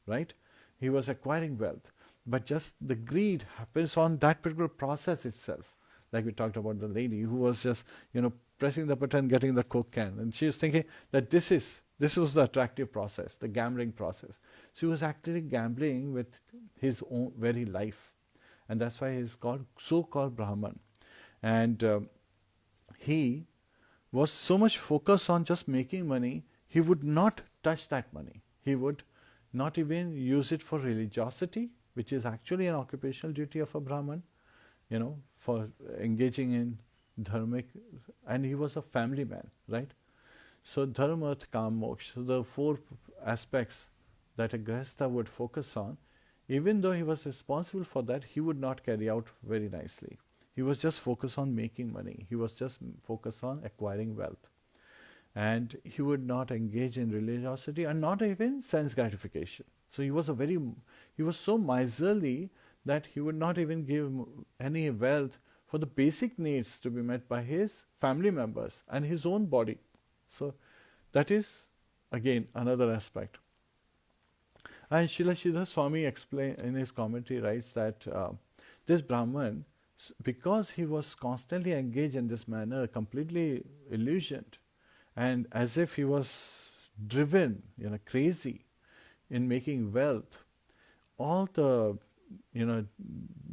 right? he was acquiring wealth. But just the greed happens on that particular process itself. Like we talked about the lady who was just, pressing the button, getting the Coke can. And she was thinking that this was the attractive process, the gambling process. She was actually gambling with his own very life. And that's why he's called so-called Brahman. And he was so much focused on just making money, he would not touch that money. He would not even use it for religiosity, which is actually an occupational duty of a Brahman, for engaging in dharmic, and he was a family man, right? So dharma, artha, kam, moksha, so the four aspects that a grihastha would focus on, even though he was responsible for that, he would not carry out very nicely. He was just focused on making money. He was just focused on acquiring wealth. And he would not engage in religiosity and not even sense gratification. So he was so miserly that he would not even give any wealth for the basic needs to be met by his family members and his own body. So that is again another aspect. And Srila Sridhar Swami explain in his commentary writes that this Brahman, because he was constantly engaged in this manner, completely illusioned, and as if he was driven, crazy in making wealth, all the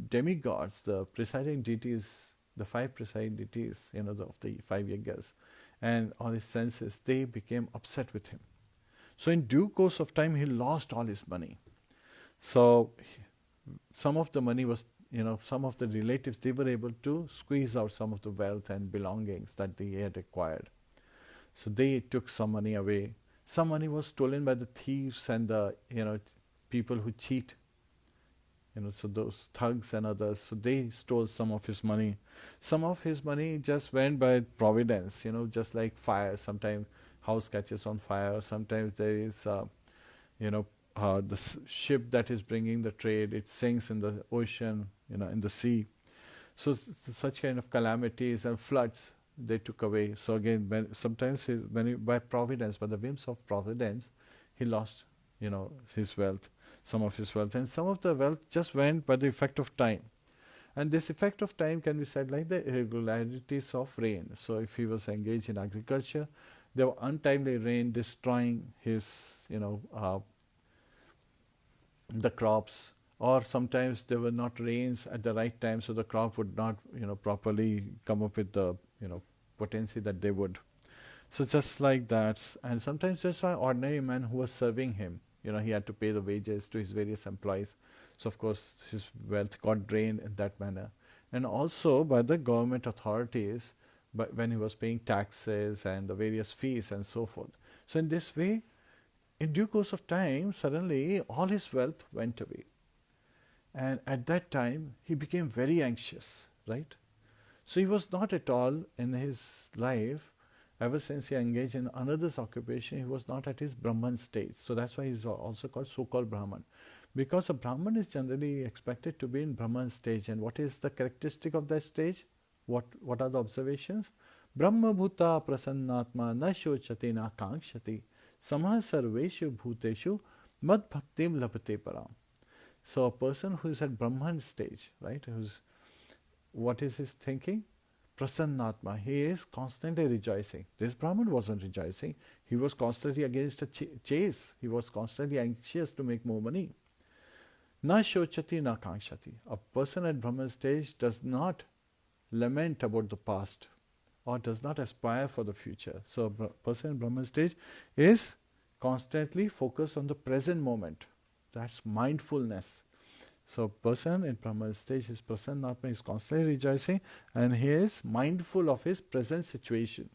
demigods, the presiding deities, the 5 presiding deities, of the 5 yagas, and all his senses, they became upset with him. So in due course of time, he lost all his money. So some of the money was, some of the relatives, they were able to squeeze out some of the wealth and belongings that they had acquired. So they took some money away. Some money was stolen by the thieves and the, people who cheat. So those thugs and others, so they stole some of his money. Some of his money just went by providence, just like fire. Sometimes house catches on fire. Sometimes there is, the ship that is bringing the trade, it sinks in the ocean, in the sea. So such kind of calamities and floods, they took away. So again, sometimes by providence, by the whims of providence, he lost, his wealth. Some of his wealth, and some of the wealth just went by the effect of time. And this effect of time can be said like the irregularities of rain. So if he was engaged in agriculture, there were untimely rain destroying his, the crops, or sometimes there were not rains at the right time, so the crop would not, properly come up with the, potency that they would. So just like that, and sometimes just an ordinary man who was serving him, he had to pay the wages to his various employees. So of course his wealth got drained in that manner. And also by the government authorities, but when he was paying taxes and the various fees and so forth. So in this way, in due course of time, suddenly all his wealth went away. And at that time, he became very anxious, right? So he was not at all in his life, ever since he engaged in another's occupation, he was not at his Brahman stage. So that's why he's also called so-called Brahman. Because a Brahman is generally expected to be in Brahman stage. And what is the characteristic of that stage? What are the observations? Brahma bhuta prasannatma na shochati na kankshati samah sarveshu bhuteshu mad bhaktim labhate param. So a person who is at Brahman stage, right? What is his thinking? Prasannatma, he is constantly rejoicing. This Brahman wasn't rejoicing. He was constantly against a chase. He was constantly anxious to make more money. Na shochati na kankshati. A person at Brahman stage does not lament about the past or does not aspire for the future. So a person in Brahman stage is constantly focused on the present moment. That's mindfulness. So person in Brahman stage is prasannatma, is constantly rejoicing and he is mindful of his present situation.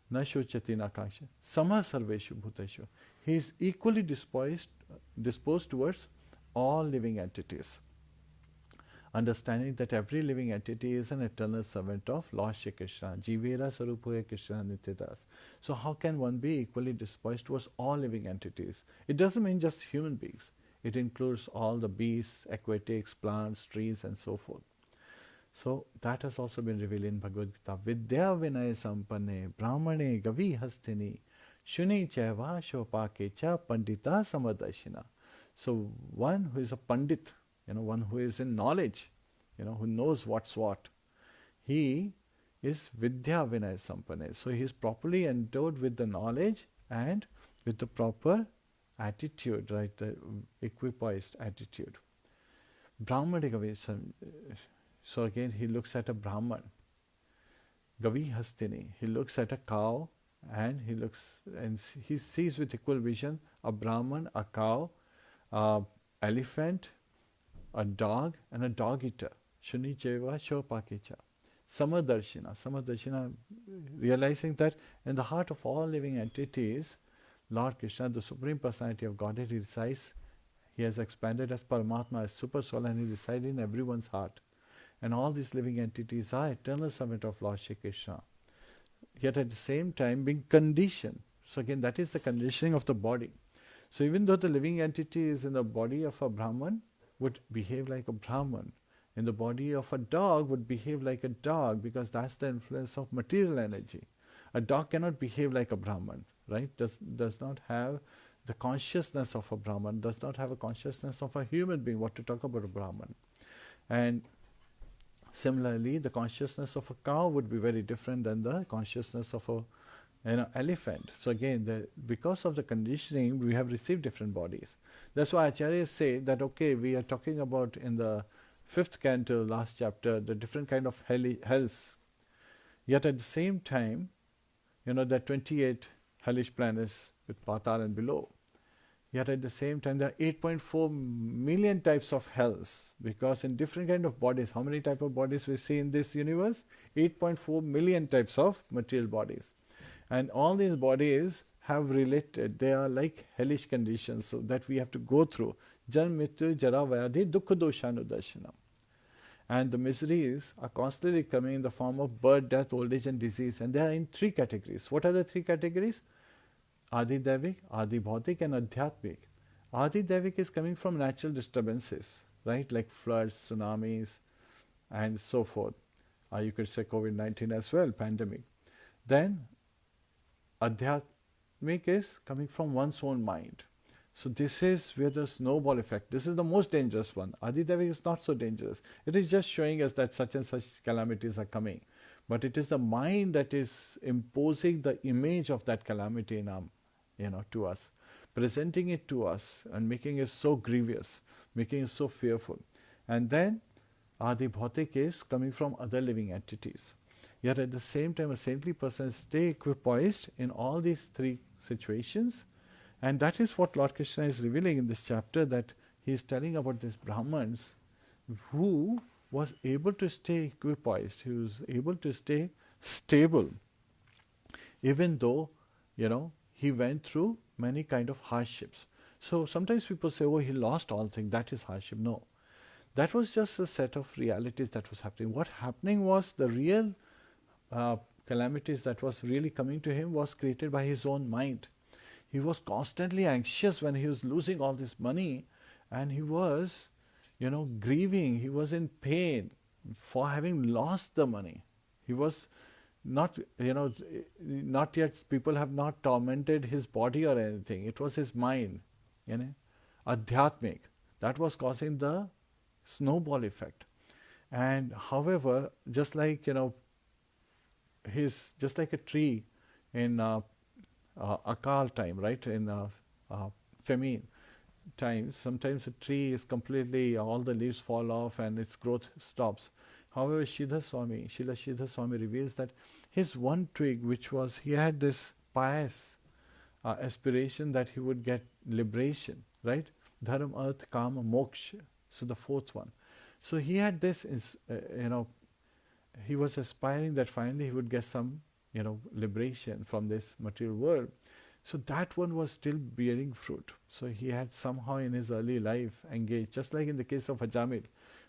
Na shochati na kankshati. Samah sarveshu bhuteshu. He is equally disposed towards all living entities. Understanding that every living entity is an eternal servant of Lord Shri Kṛṣṇa. Jivera sarupoya Kṛṣṇa nityadas. So how can one be equally disposed towards all living entities? It doesn't mean just human beings. It includes all the beasts, aquatics, plants, trees and so forth. So that has also been revealed in Bhagavad Gita. Vidya vinaya sampanne brahmane gavi hastini shuni chaiva shopake cha pandita samadashina. So one who is a Pandit, one who is in knowledge, who knows what's what, he is Vidya Vinay Sampane. So he is properly endowed with the knowledge and with the proper attitude, right? The equipoised attitude. Brahmanic Avesam. So again he looks at a Brahman. Gavi Hastini. He looks at a cow and he sees with equal vision a Brahman, a cow, elephant, a dog, and a dog eater. Shuni Cheva Shopakecha. Samadarshina, realizing that in the heart of all living entities, Lord Kṛṣṇa, the Supreme Personality of Godhead, he resides. He has expanded as Paramatma, as Super Soul, and he resides in everyone's heart. And all these living entities are eternal summit of Lord Shri Kṛṣṇa. Yet at the same time being conditioned. So again, that is the conditioning of the body. So even though the living entity is in the body of a Brahman, would behave like a Brahman. In the body of a dog would behave like a dog, because that's the influence of material energy. A dog cannot behave like a Brahman, right? Does not have the consciousness of a Brahman, does not have a consciousness of a human being, what to talk about a Brahman. And similarly, the consciousness of a cow would be very different than the consciousness of a elephant. So again, because of the conditioning, we have received different bodies. That's why Acharyas say that, okay, we are talking about in the 5th canto, last chapter, the different kind of hells. Yet at the same time, there are 28 hellish planets with Patal and below. Yet at the same time, there are 8.4 million types of hells, because in different kind of bodies, how many type of bodies we see in this universe? 8.4 million types of material bodies. And all these bodies have related, they are like hellish conditions, so that we have to go through. Janma Mrityu Jara Vyadhi Dukkha Doshanudarshanam. And the miseries are constantly coming in the form of birth, death, old age and disease. And they are in 3 categories. What are the 3 categories? Adi Devik, Adi Bhautik and Adhyatmik. Adi Devik is coming from natural disturbances, right? Like floods, tsunamis and so forth. You could say COVID-19 as well, pandemic. Then Adhyatmik is coming from one's own mind. So this is where the snowball effect, this is the most dangerous one. Adi Devik is not so dangerous. It is just showing us that such and such calamities are coming. But it is the mind that is imposing the image of that calamity in to us, presenting it to us and making it so grievous, making it so fearful. And then Adi Bhautik is coming from other living entities. Yet at the same time, a saintly person stay equipoised in all these 3 situations. And that is what Lord Kṛṣṇa is revealing in this chapter, that he is telling about these Brahmans who was able to stay equipoised, who was able to stay stable, even though, he went through many kind of hardships. So sometimes people say, oh, he lost all things, that is hardship. No, that was just a set of realities that was happening. What happening was the real calamities that was really coming to him was created by his own mind. He was constantly anxious when he was losing all this money, and he was, grieving. He was in pain for having lost the money. He was not, not yet, people have not tormented his body or anything. It was his mind, Adhyatmik. That was causing the snowball effect. And however, just like, just like a tree in Akal time, right? In famine times, sometimes a tree is completely, all the leaves fall off and its growth stops. However, Srila Siddha Swami reveals that his one twig, which was, he had this pious aspiration that he would get liberation, right? Dharma, Artha, Kama, Moksha. So the 4th one. So he had this, he was aspiring that finally he would get some liberation from this material world. So that one was still bearing fruit. So he had somehow in his early life engaged, just like in the case of Ajamil,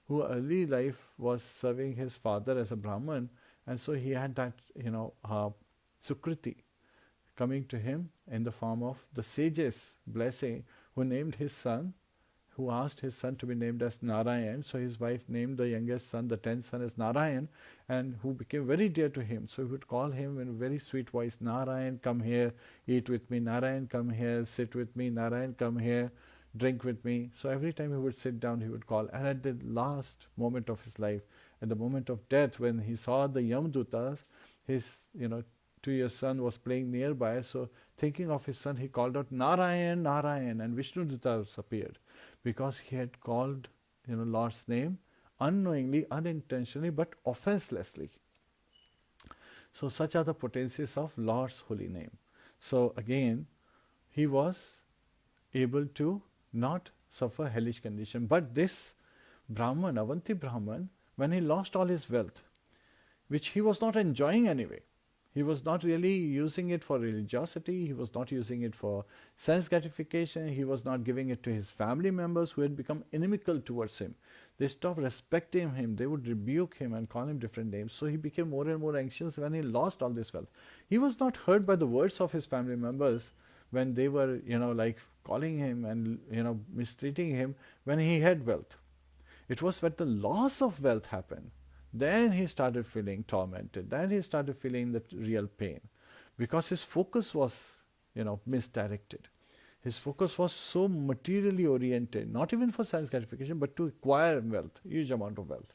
who early life was serving his father as a Brahman, and so he had that, Sukriti coming to him in the form of the sages' blessing, who named his son, who asked his son to be named as Narayan. So his wife named the youngest son, the 10th son, as Narayan, and who became very dear to him. So he would call him in a very sweet voice, Narayan, come here, eat with me. Narayan, come here, sit with me. Narayan, come here, drink with me. So every time he would sit down, he would call. And at the last moment of his life, at the moment of death, when he saw the Yamadutas, his 2-year son was playing nearby. So thinking of his son, he called out, Narayan, Narayan, and Vishnudutas appeared, because he had called Lord's name unknowingly, unintentionally, but offenselessly. So such are the potencies of Lord's holy name. So again, he was able to not suffer hellish condition. But this Brahman, Avantī Brāhmaṇa, when he lost all his wealth, which he was not enjoying anyway, he was not really using it for religiosity, he was not using it for sense gratification, he was not giving it to his family members who had become inimical towards him. They stopped respecting him, they would rebuke him and call him different names. So he became more and more anxious when he lost all this wealth. He was not hurt by the words of his family members when they were, calling him and, mistreating him when he had wealth. It was when the loss of wealth happened, then he started feeling tormented. Then he started feeling the real pain, because his focus was, misdirected. His focus was so materially oriented, not even for sense gratification, but to acquire wealth, huge amount of wealth,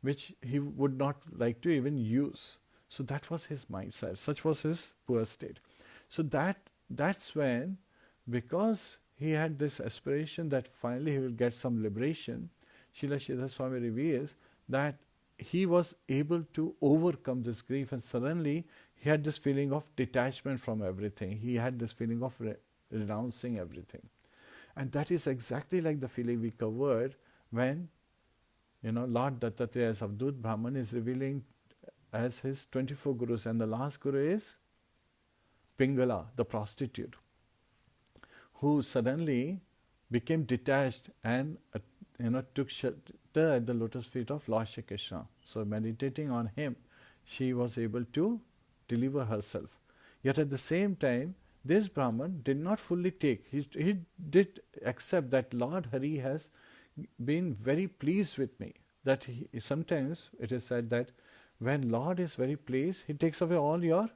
which he would not like to even use. So that was his mindset. Such was his poor state. So that's when, because he had this aspiration that finally he will get some liberation, Srila Sridhar Swami reveals that he was able to overcome this grief, and suddenly he had this feeling of detachment from everything. He had this feeling of renouncing everything. And that is exactly like the feeling we covered when, Lord Dattatreya as Avadhut Brahman is revealing as his 24 gurus, and the last guru is Pingala, the prostitute, who suddenly became detached and took shelter at the lotus feet of Lord Shri Kṛṣna. So meditating on him, she was able to deliver herself. Yet at the same time, this Brahman did not fully take. He did accept that Lord Hari has been very pleased with me. That sometimes it is said that when Lord is very pleased, he takes away all your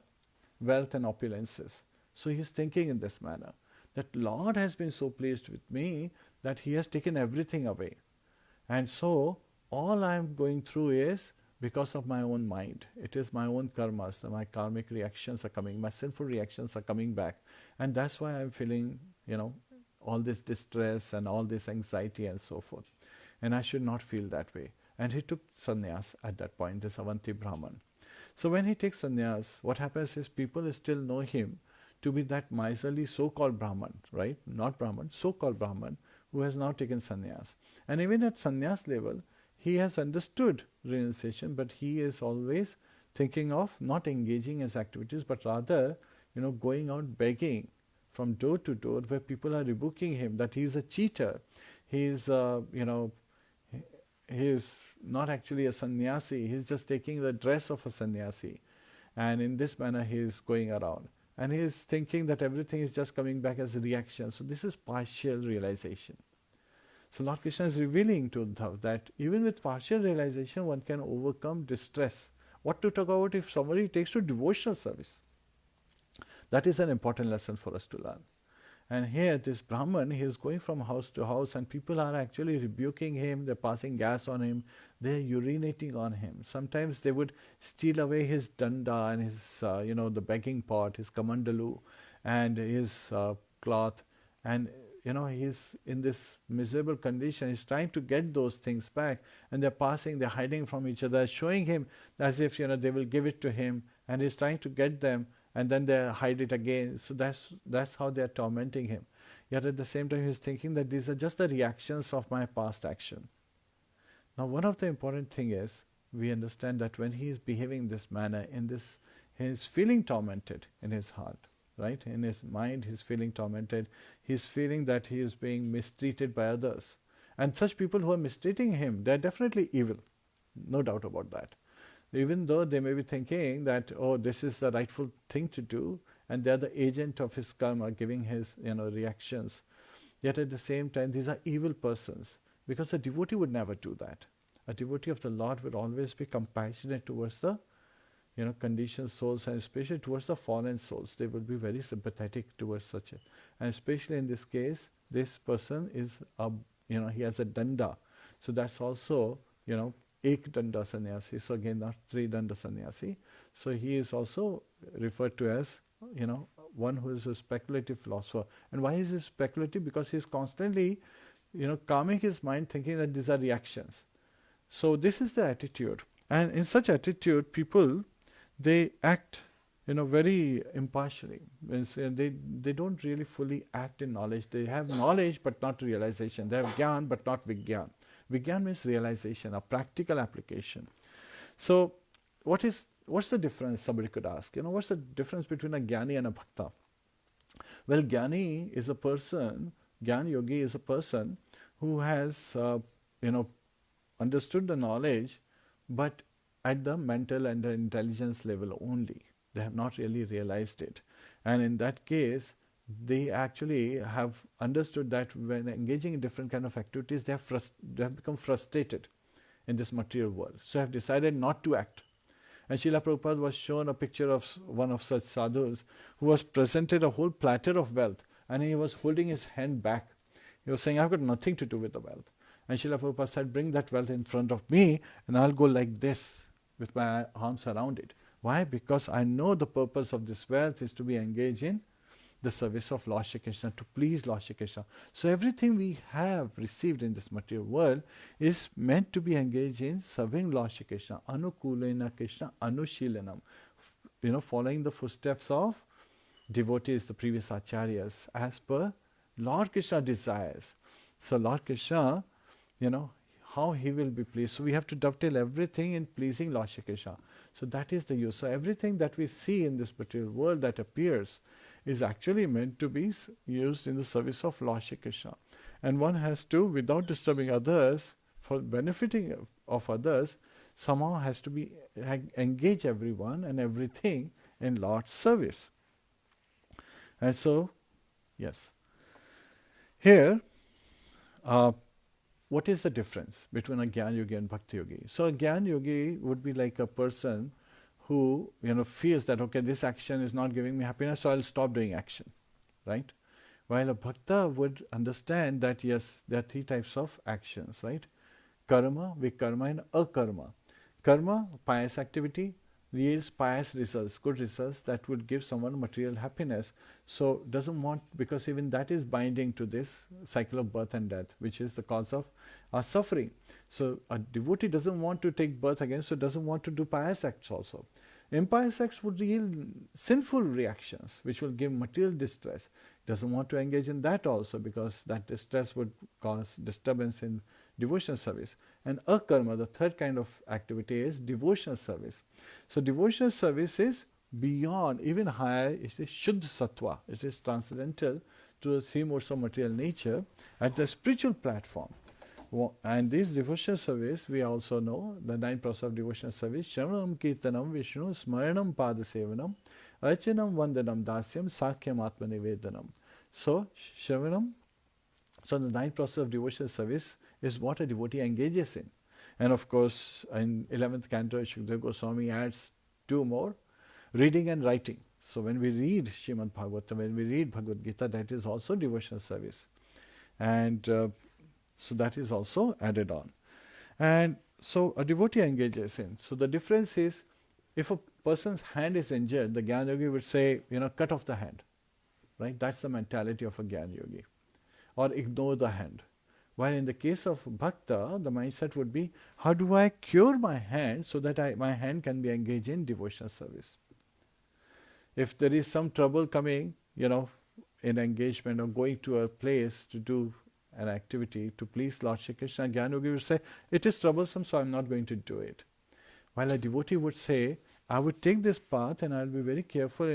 wealth and opulences. So he is thinking in this manner, that Lord has been so pleased with me that he has taken everything away. And so all I am going through is because of my own mind. It is my own karmas, my karmic reactions are coming, my sinful reactions are coming back. And that's why I am feeling, all this distress and all this anxiety and so forth. And I should not feel that way. And he took sannyas at that point, this Avantī Brāhmaṇa. So when he takes sannyas, what happens is people still know him to be that miserly so-called Brahman, right? Not Brahman, so-called Brahman, who has now taken sannyas. And even at sannyas level, he has understood renunciation, but he is always thinking of not engaging in activities, but rather, going out begging from door to door, where people are rebuking him that he is a cheater. He is, he is not actually a sannyasi. He is just taking the dress of a sannyasi. And in this manner, he is going around. And he is thinking that everything is just coming back as a reaction. So this is partial realization. So Lord Kṛṣna is revealing to Uddhav that even with partial realization, one can overcome distress. What to talk about if somebody takes to devotional service? That is an important lesson for us to learn. And here this Brahman, he is going from house to house, and people are actually rebuking him, they're passing gas on him, they're urinating on him. Sometimes they would steal away his danda and his, the begging pot, his kamandalu and his cloth. And, he's in this miserable condition. He's trying to get those things back, and they're hiding from each other, showing him as if, they will give it to him, and he's trying to get them, and then they hide it again. So that's how they are tormenting him. Yet at the same time, he's thinking that these are just the reactions of my past action. Now, one of the important thing is, we understand that when he is behaving this manner, he is feeling tormented in his heart, right? In his mind, he's feeling tormented. He's feeling that he is being mistreated by others. And such people who are mistreating him, they're definitely evil. No doubt about that. Even though they may be thinking that, oh, this is the rightful thing to do, and they're the agent of his karma, giving his reactions. Yet at the same time, these are evil persons, because a devotee would never do that. A devotee of the Lord would always be compassionate towards the conditioned souls, and especially towards the fallen souls, they will be very sympathetic towards such a. And especially in this case, this person is he has a danda, so that's also ek danda sannyasi. So again, not three danda sannyasi. So he is also referred to as one who is a speculative philosopher. And why is he speculative? Because he is constantly calming his mind, thinking that these are reactions. So this is the attitude, and in such attitude, people, they act very impartially. Means they don't really fully act in knowledge. They have knowledge but not realization. They have gyan but not vigyan. Vigyan means realization, a practical application. So what's the difference, somebody could ask? What's the difference between a jnani and a bhakta? Well, jnani is a person, jnana yogi is a person who has understood the knowledge, but at the mental and the intelligence level only. They have not really realized it. And in that case, they actually have understood that when engaging in different kind of activities, they have become frustrated in this material world. So have decided not to act. And Srila Prabhupada was shown a picture of one of such sadhus who was presented a whole platter of wealth, and he was holding his hand back. He was saying, I've got nothing to do with the wealth. And Srila Prabhupada said, bring that wealth in front of me and I'll go like this with my arms around it. Why? Because I know the purpose of this wealth is to be engaged in the service of Lord Shri Kṛṣṇa, to please Lord Shri Kṛṣṇa. So everything we have received in this material world is meant to be engaged in serving Lord Shri Kṛṣṇa. Anukulena Kṛṣṇa Anushilanam. Following the footsteps of devotees, the previous acharyas, as per Lord Kṛṣṇa desires. So Lord Kṛṣṇa, how he will be pleased. So we have to dovetail everything in pleasing Lord Shri Kṛṣṇa. So that is the use. So everything that we see in this material world that appears is actually meant to be used in the service of Lord Shri Kṛṣṇa. And one has to, without disturbing others, for benefiting of others, somehow has to be engage everyone and everything in Lord's service. And so, yes. Here, what is the difference between a Jnana Yogi and Bhakti Yogi? So a Jnana Yogi would be like a person who feels that, okay, this action is not giving me happiness, so I'll stop doing action, right? While a Bhakta would understand that, yes, there are three types of actions, right? Karma, vikarma and akarma. Karma, pious activity, yields pious results, good results that would give someone material happiness. So doesn't want, because even that is binding to this cycle of birth and death, which is the cause of our suffering. So a devotee doesn't want to take birth again, so doesn't want to do pious acts also. Impious acts would yield sinful reactions, which will give material distress. Doesn't want to engage in that also, because that distress would cause disturbance in devotional service. And akarma, the third kind of activity, is devotional service. So devotional service is beyond, even higher, it is Shuddha Sattva. It is transcendental to the three modes of material nature at the spiritual platform. And this devotional service, we also know the 9 process of devotional service: Shravanam, Kirtanam, Vishnu, Smaranam, Padasevanam, Archanam, Vandanam, Dasyam, Sakhyam, Atmanivedanam. So, Shravanam, so the 9 process of devotional service is what a devotee engages in. And of course, in 11th Canto, Shukdev Goswami adds 2 more, reading and writing. So when we read Srimad Bhagavatam, when we read Bhagavad Gita, that is also devotional service. And so that is also added on. And so a devotee engages in. So the difference is, if a person's hand is injured, the Jnana Yogi would say, cut off the hand. Right? That's the mentality of a Jnana Yogi. Or ignore the hand. While in the case of Bhakta, the mindset would be, how do I cure my hand so that my hand can be engaged in devotional service? If there is some trouble coming, in engagement or going to a place to do an activity to please Lord Shri Kṛṣṇa, Jnana Yogi would say, it is troublesome, so I am not going to do it. While a devotee would say, I would take this path and I'll be very careful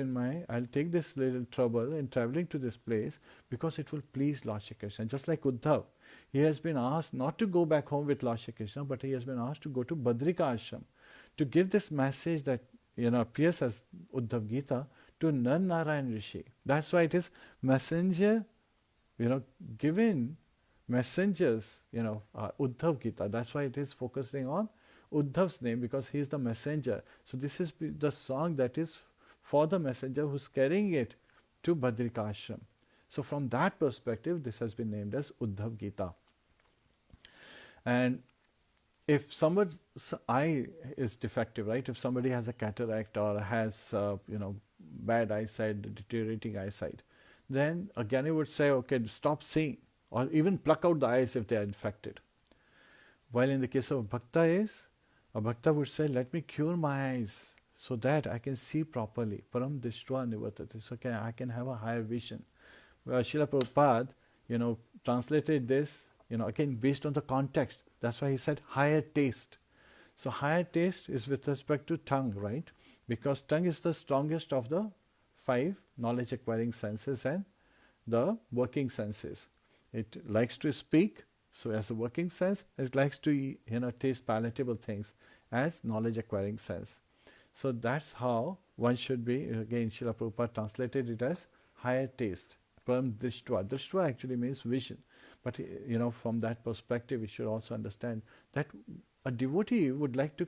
I'll take this little trouble in traveling to this place because it will please Lord Shri Kṛṣṇa. Just like Uddhav, he has been asked not to go back home with Lord Shri Kṛṣṇa, but he has been asked to go to Badrika Ashram to give this message that appears as Uddhav Gita to Nar Narayan Rishi. That's why it is messenger, given messengers, Uddhav Gita. That's why it is focusing on Uddhav's name because he is the messenger. So this is the song that is for the messenger who's carrying it to Badrika Ashram. So from that perspective, this has been named as Uddhav Gita. And if someone's eye is defective, right? If somebody has a cataract or has, bad eyesight, deteriorating eyesight, then a Jnani would say, okay, stop seeing, or even pluck out the eyes if they are infected. While in the case of a Bhakta would say, let me cure my eyes so that I can see properly. Param Dishtva Nivartati. So I can have a higher vision. Srila Prabhupada, translated this, again based on the context. That's why he said higher taste. So higher taste is with respect to tongue, right? Because tongue is the strongest of the 5 knowledge acquiring senses and the working senses. It likes to speak, so as a working sense. It likes to taste palatable things as knowledge acquiring sense. So that's how one should be. Again, Srila Prabhupada translated it as higher taste. Param Dishtva. Dishtva actually means vision. But from that perspective, we should also understand that a devotee would like to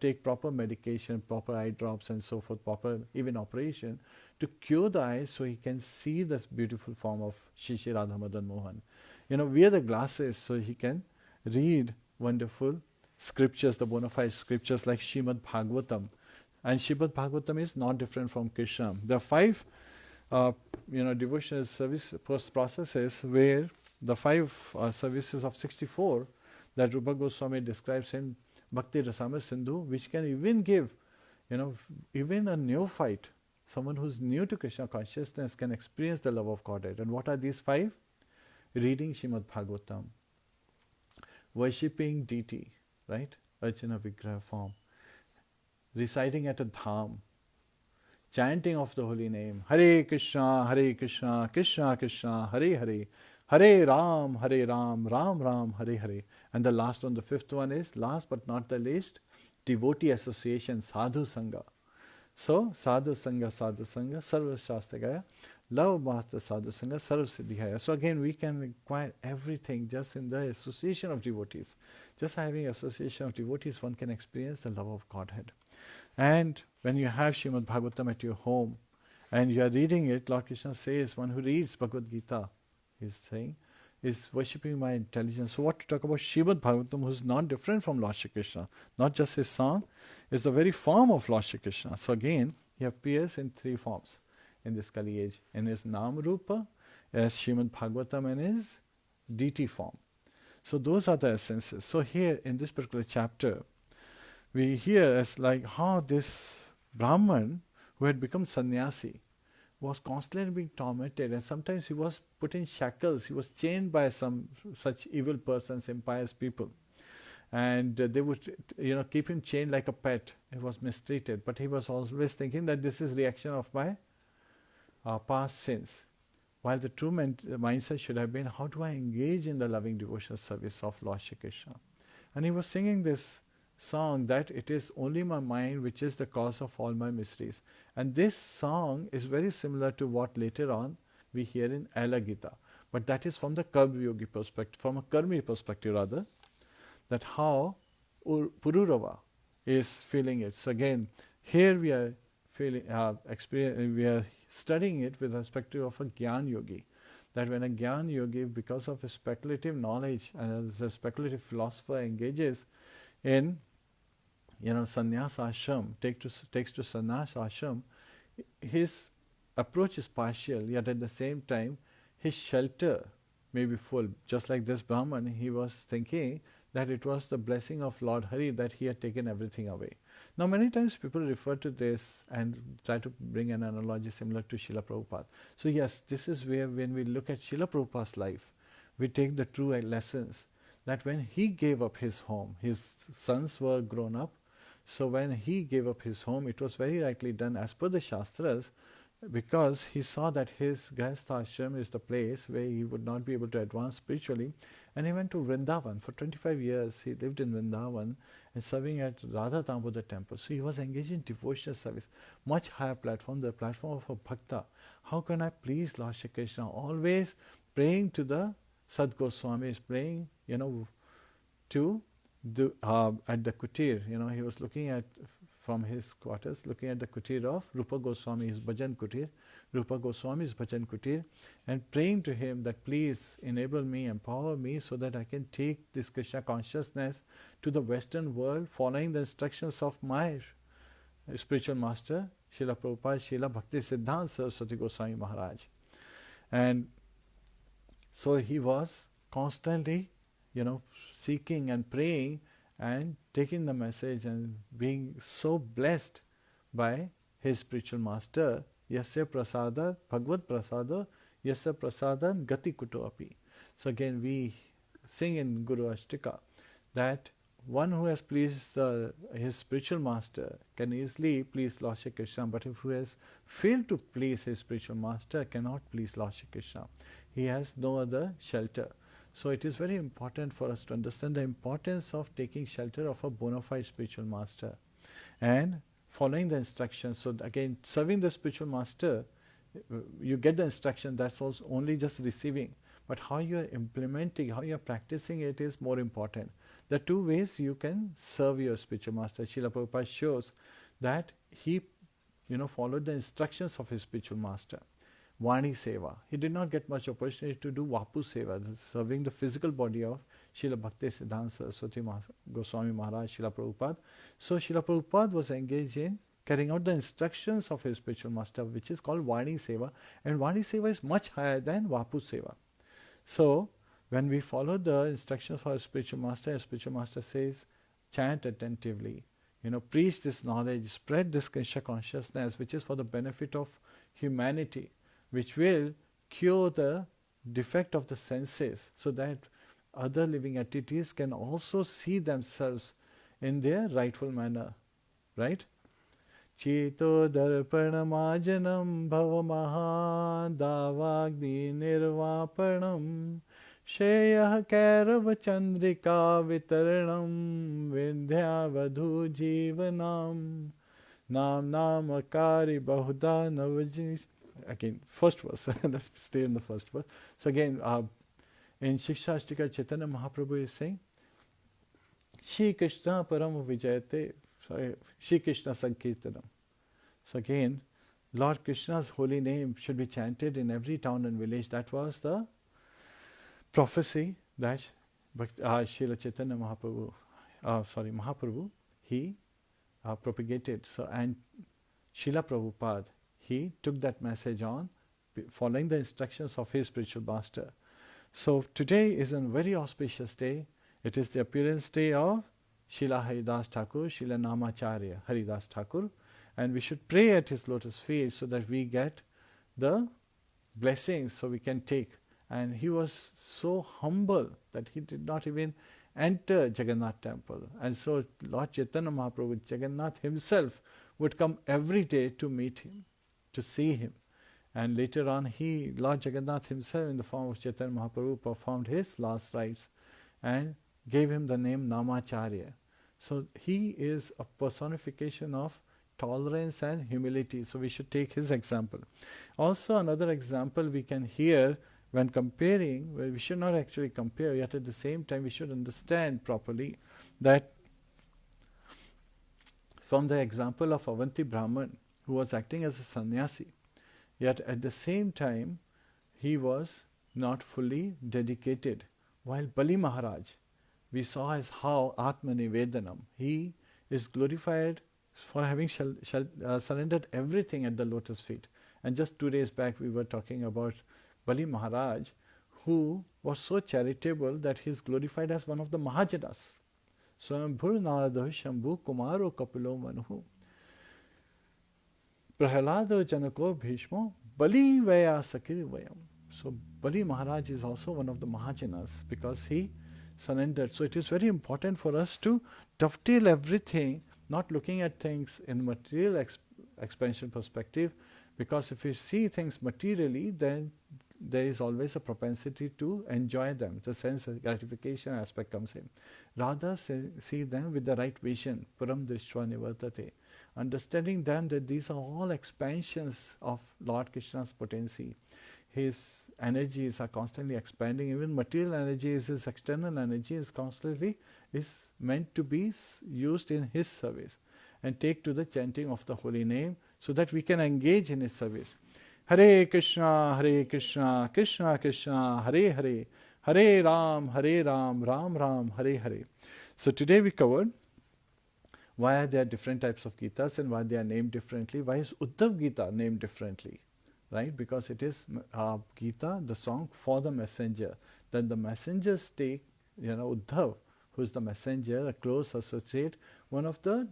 take proper medication, proper eye drops and so forth, proper even operation to cure the eyes so he can see this beautiful form of Shri Shri Radha Madan Mohan. Wear the glasses so he can read wonderful scriptures, the bona fide scriptures like Srimad Bhagavatam. And Srimad Bhagavatam is not different from Kṛṣṇa. There are 5 devotional service processes where the 5 services of 64 that Rupa Goswami describes in Bhakti Rasamrita Sindhu, which can even give, even a neophyte, someone who's new to Krishna consciousness can experience the love of Godhead. And what are these 5? Reading Srimad Bhagavatam, worshipping deity, right? Archana Vigraha form, reciting at a dham, chanting of the holy name, Hare Kṛṣṇa, Hare Kṛṣṇa, Kṛṣṇa Kṛṣṇa, Hare Hare, Hare Ram, Ram Ram, Hare Hare. And the last one, the 5th one is, last but not the least, devotee association, Sadhu Sangha. So, Sadhu Sangha, Sarva Shastragaya, Love Master Sadhu Sangha, Sarva Siddhihaya. So again, we can acquire everything just in the association of devotees. Just having association of devotees, one can experience the love of Godhead. And when you have Srimad Bhagavatam at your home, and you are reading it, Lord Krishna says, one who reads Bhagavad Gita, he's saying, is worshipping my intelligence. So what to talk about Srimad Bhagavatam, who's not different from Lord Shri Krishna, not just his song, is the very form of Lord Shri Krishna. So again, he appears in 3 forms in this Kali age, in his Nam Rupa, as Srimad Bhagavatam, and his deity form. So those are the essences. So here in this particular chapter, we hear as like how this Brahman who had become sannyasi was constantly being tormented, and sometimes he was put in shackles, he was chained by some such evil persons, impious people. And they would keep him chained like a pet. He was mistreated, but he was always thinking that this is reaction of my past sins. While the true mindset should have been, how do I engage in the loving devotional service of Lord Shri Krishna? And he was singing this song that it is only my mind which is the cause of all my miseries. And this song is very similar to what later on we hear in Aila Gita. But that is from the Karma Yogi perspective, from a Karmi perspective rather, that how Pururava is feeling it. So again, here we are feeling, we are studying it with the perspective of a Gyan Yogi. That when a Gyan Yogi, because of his speculative knowledge and as a speculative philosopher, engages in sannyas ashram, takes to sannyas ashram, his approach is partial, yet at the same time his shelter may be full. Just like this Brahman, he was thinking that it was the blessing of Lord Hare that he had taken everything away. Now many times people refer to this and try to bring an analogy similar to Srila Prabhupada. So yes, this is where when we look at Srila Prabhupada's life, we take the true lessons that when he gave up his home, his sons were grown up. So when he gave up his home, it was very rightly done as per the Shastras, because he saw that his Grihastha ashram is the place where he would not be able to advance spiritually. And he went to Vrindavan. For 25 years he lived in Vrindavan and serving at Radha Damodar temple. So he was engaged in devotional service, much higher platform, the platform of a bhakta. How can I please Lord Shri Krishna? Always praying to the Sad Goswamis, praying, to at the kutir. He was looking at, from his quarters, looking at the kutir of Rupa Goswami, his bhajan kutir, Rupa Goswami's bhajan kutir, and praying to him that please enable me, empower me so that I can take this Krishna consciousness to the Western world, following the instructions of my spiritual master, Srila Prabhupada, Srila Bhakti Siddhanta Saraswati Goswami Maharaj. And so he was constantly, seeking and praying and taking the message and being so blessed by his spiritual master. Yasya prasada, Bhagavad prasada, yasya prasadan gati kuto api. So again we sing in Guru Ashtika that one who has pleased his spiritual master can easily please Lord Shri Krishna, but if who has failed to please his spiritual master cannot please Lord Shri Krishna. He has no other shelter. So it is very important for us to understand the importance of taking shelter of a bona fide spiritual master and following the instructions. So again, serving the spiritual master, you get the instruction, that's also only just receiving, but how you are implementing, how you are practicing it is more important. There are two ways you can serve your spiritual master. Srila Prabhupada shows that he followed the instructions of his spiritual master. Vani Seva. He did not get much opportunity to do Vapu Seva, serving the physical body of Srila Bhakti Siddhanta Saraswati Goswami Maharaj, Srila Prabhupada. So Srila Prabhupada was engaged in carrying out the instructions of his spiritual master, which is called Vani Seva. And Vani Seva is much higher than Vapu Seva. So when we follow the instructions of our spiritual master says, chant attentively, preach this knowledge, spread this Krishna consciousness, which is for the benefit of humanity, which will cure the defect of the senses, so that other living entities can also see themselves in their rightful manner. Right? Chito darpanamajanam bhavamaha davagni nirvapanam sheyah kairava chandrika vitaranam vindhyavadhu jivanam nam namakari bahuda navajis. Again, first verse. Let's stay in the first verse. So again, in Shiksha Ashtika, Chaitanya Mahaprabhu is saying, Shri Kṛṣṇa param vijayate, Shri Kṛṣṇa sankirtanam. So again, Lord Krishna's holy name should be chanted in every town and village. That was the prophecy that Srila Chaitanya Mahaprabhu, he propagated. So, and Srila Prabhupada, he took that message on, following the instructions of his spiritual master. So today is a very auspicious day. It is the appearance day of Srila Haridas Thakur, Srila Namacharya Haridas Thakur, and we should pray at his lotus feet so that we get the blessings so we can take. And he was so humble that he did not even enter Jagannath temple. And so Lord Chaitanya Mahaprabhu, Jagannath himself, would come every day to meet him, to see him. And later on, Lord Jagannath himself, in the form of Chaitanya Mahaprabhu, performed his last rites and gave him the name Namacharya. So he is a personification of tolerance and humility. So we should take his example. Also, another example we can hear when comparing, well, we should not actually compare, yet at the same time we should understand properly that from the example of Avantī Brāhmaṇa, who was acting as a sannyasi, yet at the same time he was not fully dedicated. While Bali Maharaj, we saw as how Atma Nivedanam, he is glorified for having surrendered everything at the lotus feet. And just 2 days back we were talking about Bali Maharaj, who was so charitable that he is glorified as one of the Mahajanas. Swayambhur Narada Shambhu Kumaro Kapilo Manuhu Prahalado Janako Bhishmo Bali Vaya Sakiri Vayam. So Bali Maharaj is also one of the Mahajanas because he surrendered. So it is very important for us to dovetail everything, not looking at things in material expansion perspective, because if you see things materially, then there is always a propensity to enjoy them. The sense gratification aspect comes in. Rather, see them with the right vision, Puram Drishva Nivartate, understanding them that these are all expansions of Lord Krishna's potency. his energies are constantly expanding. Even material energy is his external energy, is constantly is meant to be used in his service, and take to the chanting of the holy name so that we can engage in his service. Hare Kṛṣṇa, Kṛṣṇa Kṛṣṇa, Hare Hare, Hare Ram, Ram Ram, Hare Hare. So today we covered why are there different types of Gitas and why they are named differently. Why is UDDHAVA Gita named differently? Right? Because it is Gita, the song for the messenger. Then the messengers take, Uddhav, who is the messenger, a close associate, one of the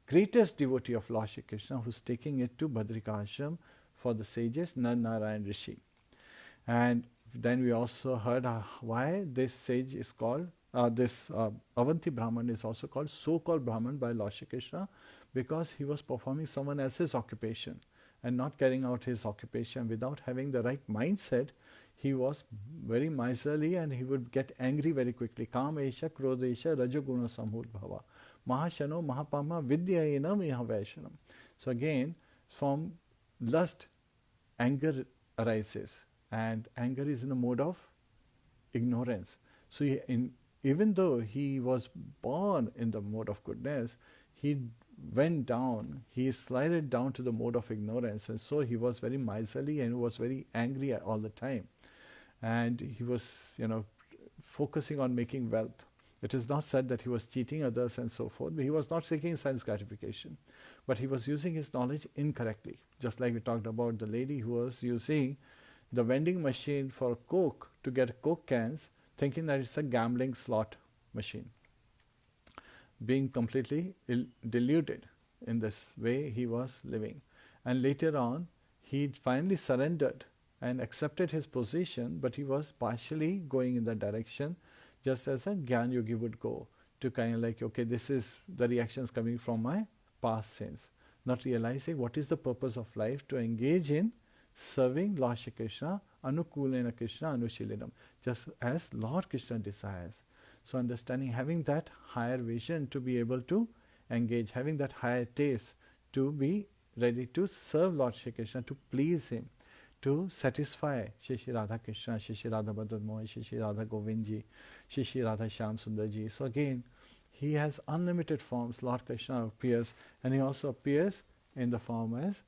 greatest devotee of Lord Shri Kṛṣṇa, who is taking it to Badrika Ashram for the sages, Narayan Rishi. And then we also heard why this sage is called, Avantī Brāhmaṇa is also called so-called Brahman by Lord Shri Kṛṣṇa, because he was performing someone else's occupation and not carrying out his occupation without having the right mindset. He was very miserly and he would get angry very quickly. Kamesha, Krodesha, Rajoguna Samudbhava. Mahashano, Mahapama, Vidyayena, Mihaveshanam. So again, from lust, anger arises. And anger is in a mode of ignorance. So even though he was born in the mode of goodness, he went down, he slided down to the mode of ignorance, and so he was very miserly and was very angry all the time. And he was, focusing on making wealth. It is not said that he was cheating others and so forth, but he was not seeking sense gratification. But he was using his knowledge incorrectly. Just like we talked about the lady who was using the vending machine for Coke to get Coke cans, thinking that it's a gambling slot machine. Being completely deluded in this way he was living. And later on, he finally surrendered and accepted his position, but he was partially going in that direction, just as a Gyan Yogi would go, to kind of like, okay, this is the reactions coming from my past sins. Not realizing what is the purpose of life, to engage in serving Lord Shri Kṛṣṇa, Anukulena Kṛṣṇa Anushilinam, just as Lord Kṛṣṇa desires. So understanding, having that higher vision to be able to engage, having that higher taste to be ready to serve Lord Shri Kṛṣṇa, to please him, to satisfy Shri Radha Kṛṣṇa, Shri Radha Badal Mohan, Shri Radha Govindji, Shri Radha Shyam Sundarji. So again, he has unlimited forms. Lord Kṛṣṇa appears, and he also appears in the form as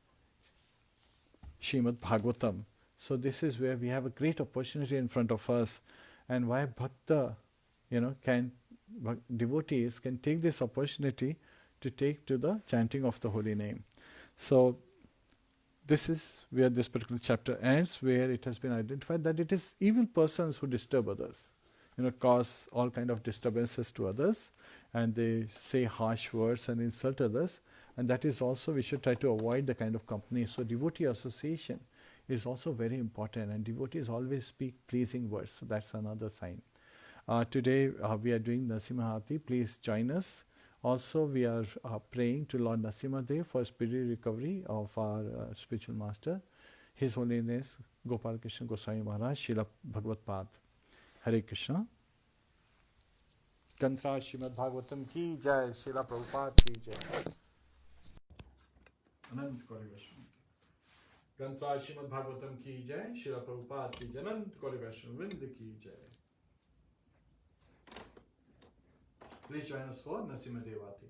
Srimad Bhagavatam. So this is where we have a great opportunity in front of us, and why Bhakta, devotees can take this opportunity to take to the chanting of the holy name. So this is where this particular chapter ends, where it has been identified that it is evil persons who disturb others, cause all kind of disturbances to others, and they say harsh words and insult others, and that is also, we should try to avoid the kind of company. So devotee association is also very important, and devotees always speak pleasing words. So that's another sign. Today we are doing Narasimha. Please join us. Also, we are praying to Lord Narasimha for spiritual recovery of our spiritual master, His Holiness Gopal Krishna Goswami Maharaj, Srila Bhagavad Pad. Hare Krishna. Tantra Srimad Bhagavatam ki jai, Srila Prabhupada ki jai. Anant Gauri Vaishnava. Tantra Srimad Bhagavatam ki jai, Srila Prabhupada ki jai, Anant Gauri Vaishnava Vrind ki jai. Please join us for Narasimha Devati.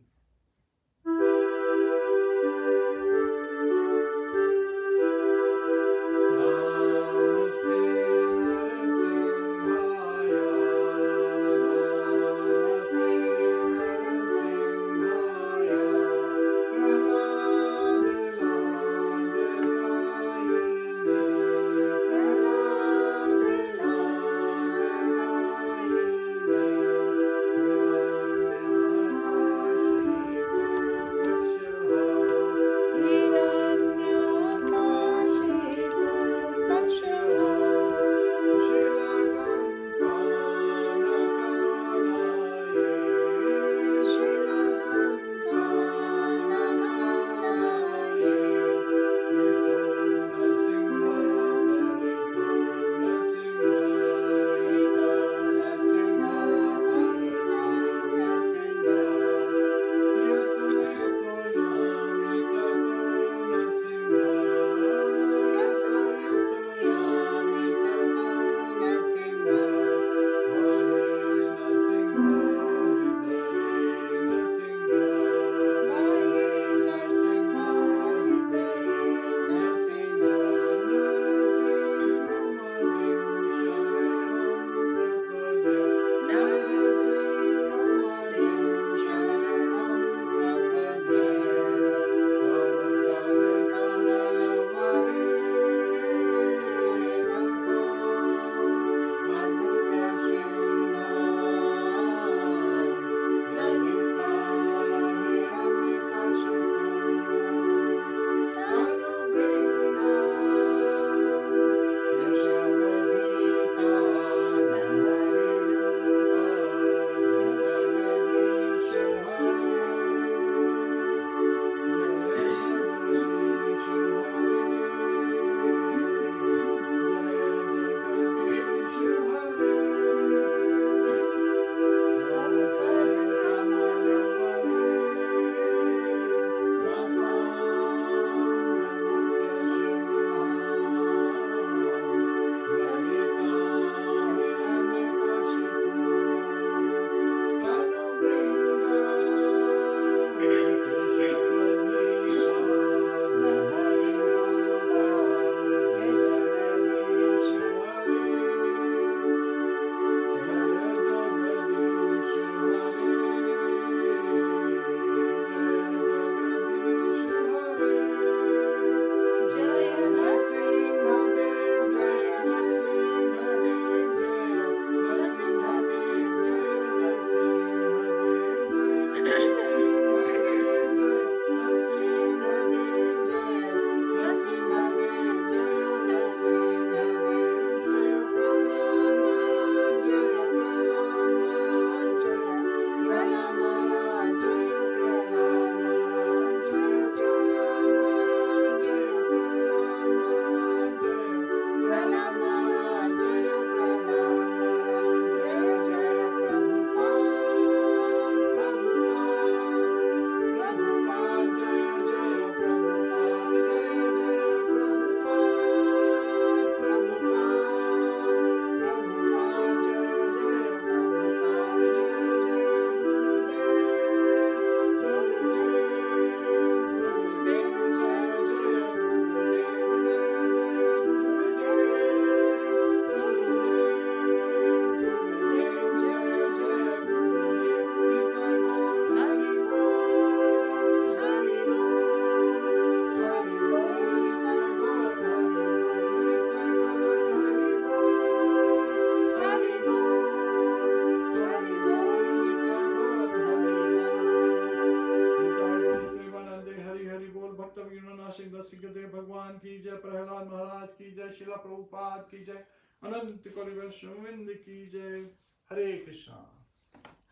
भगवान की जय, प्रहलाद महाराज की जय, शिला प्रभुपाद की जय, अनंत कोटि वैष्णववृंद की जय। हरे कृष्णा।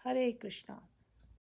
Hare Krishna.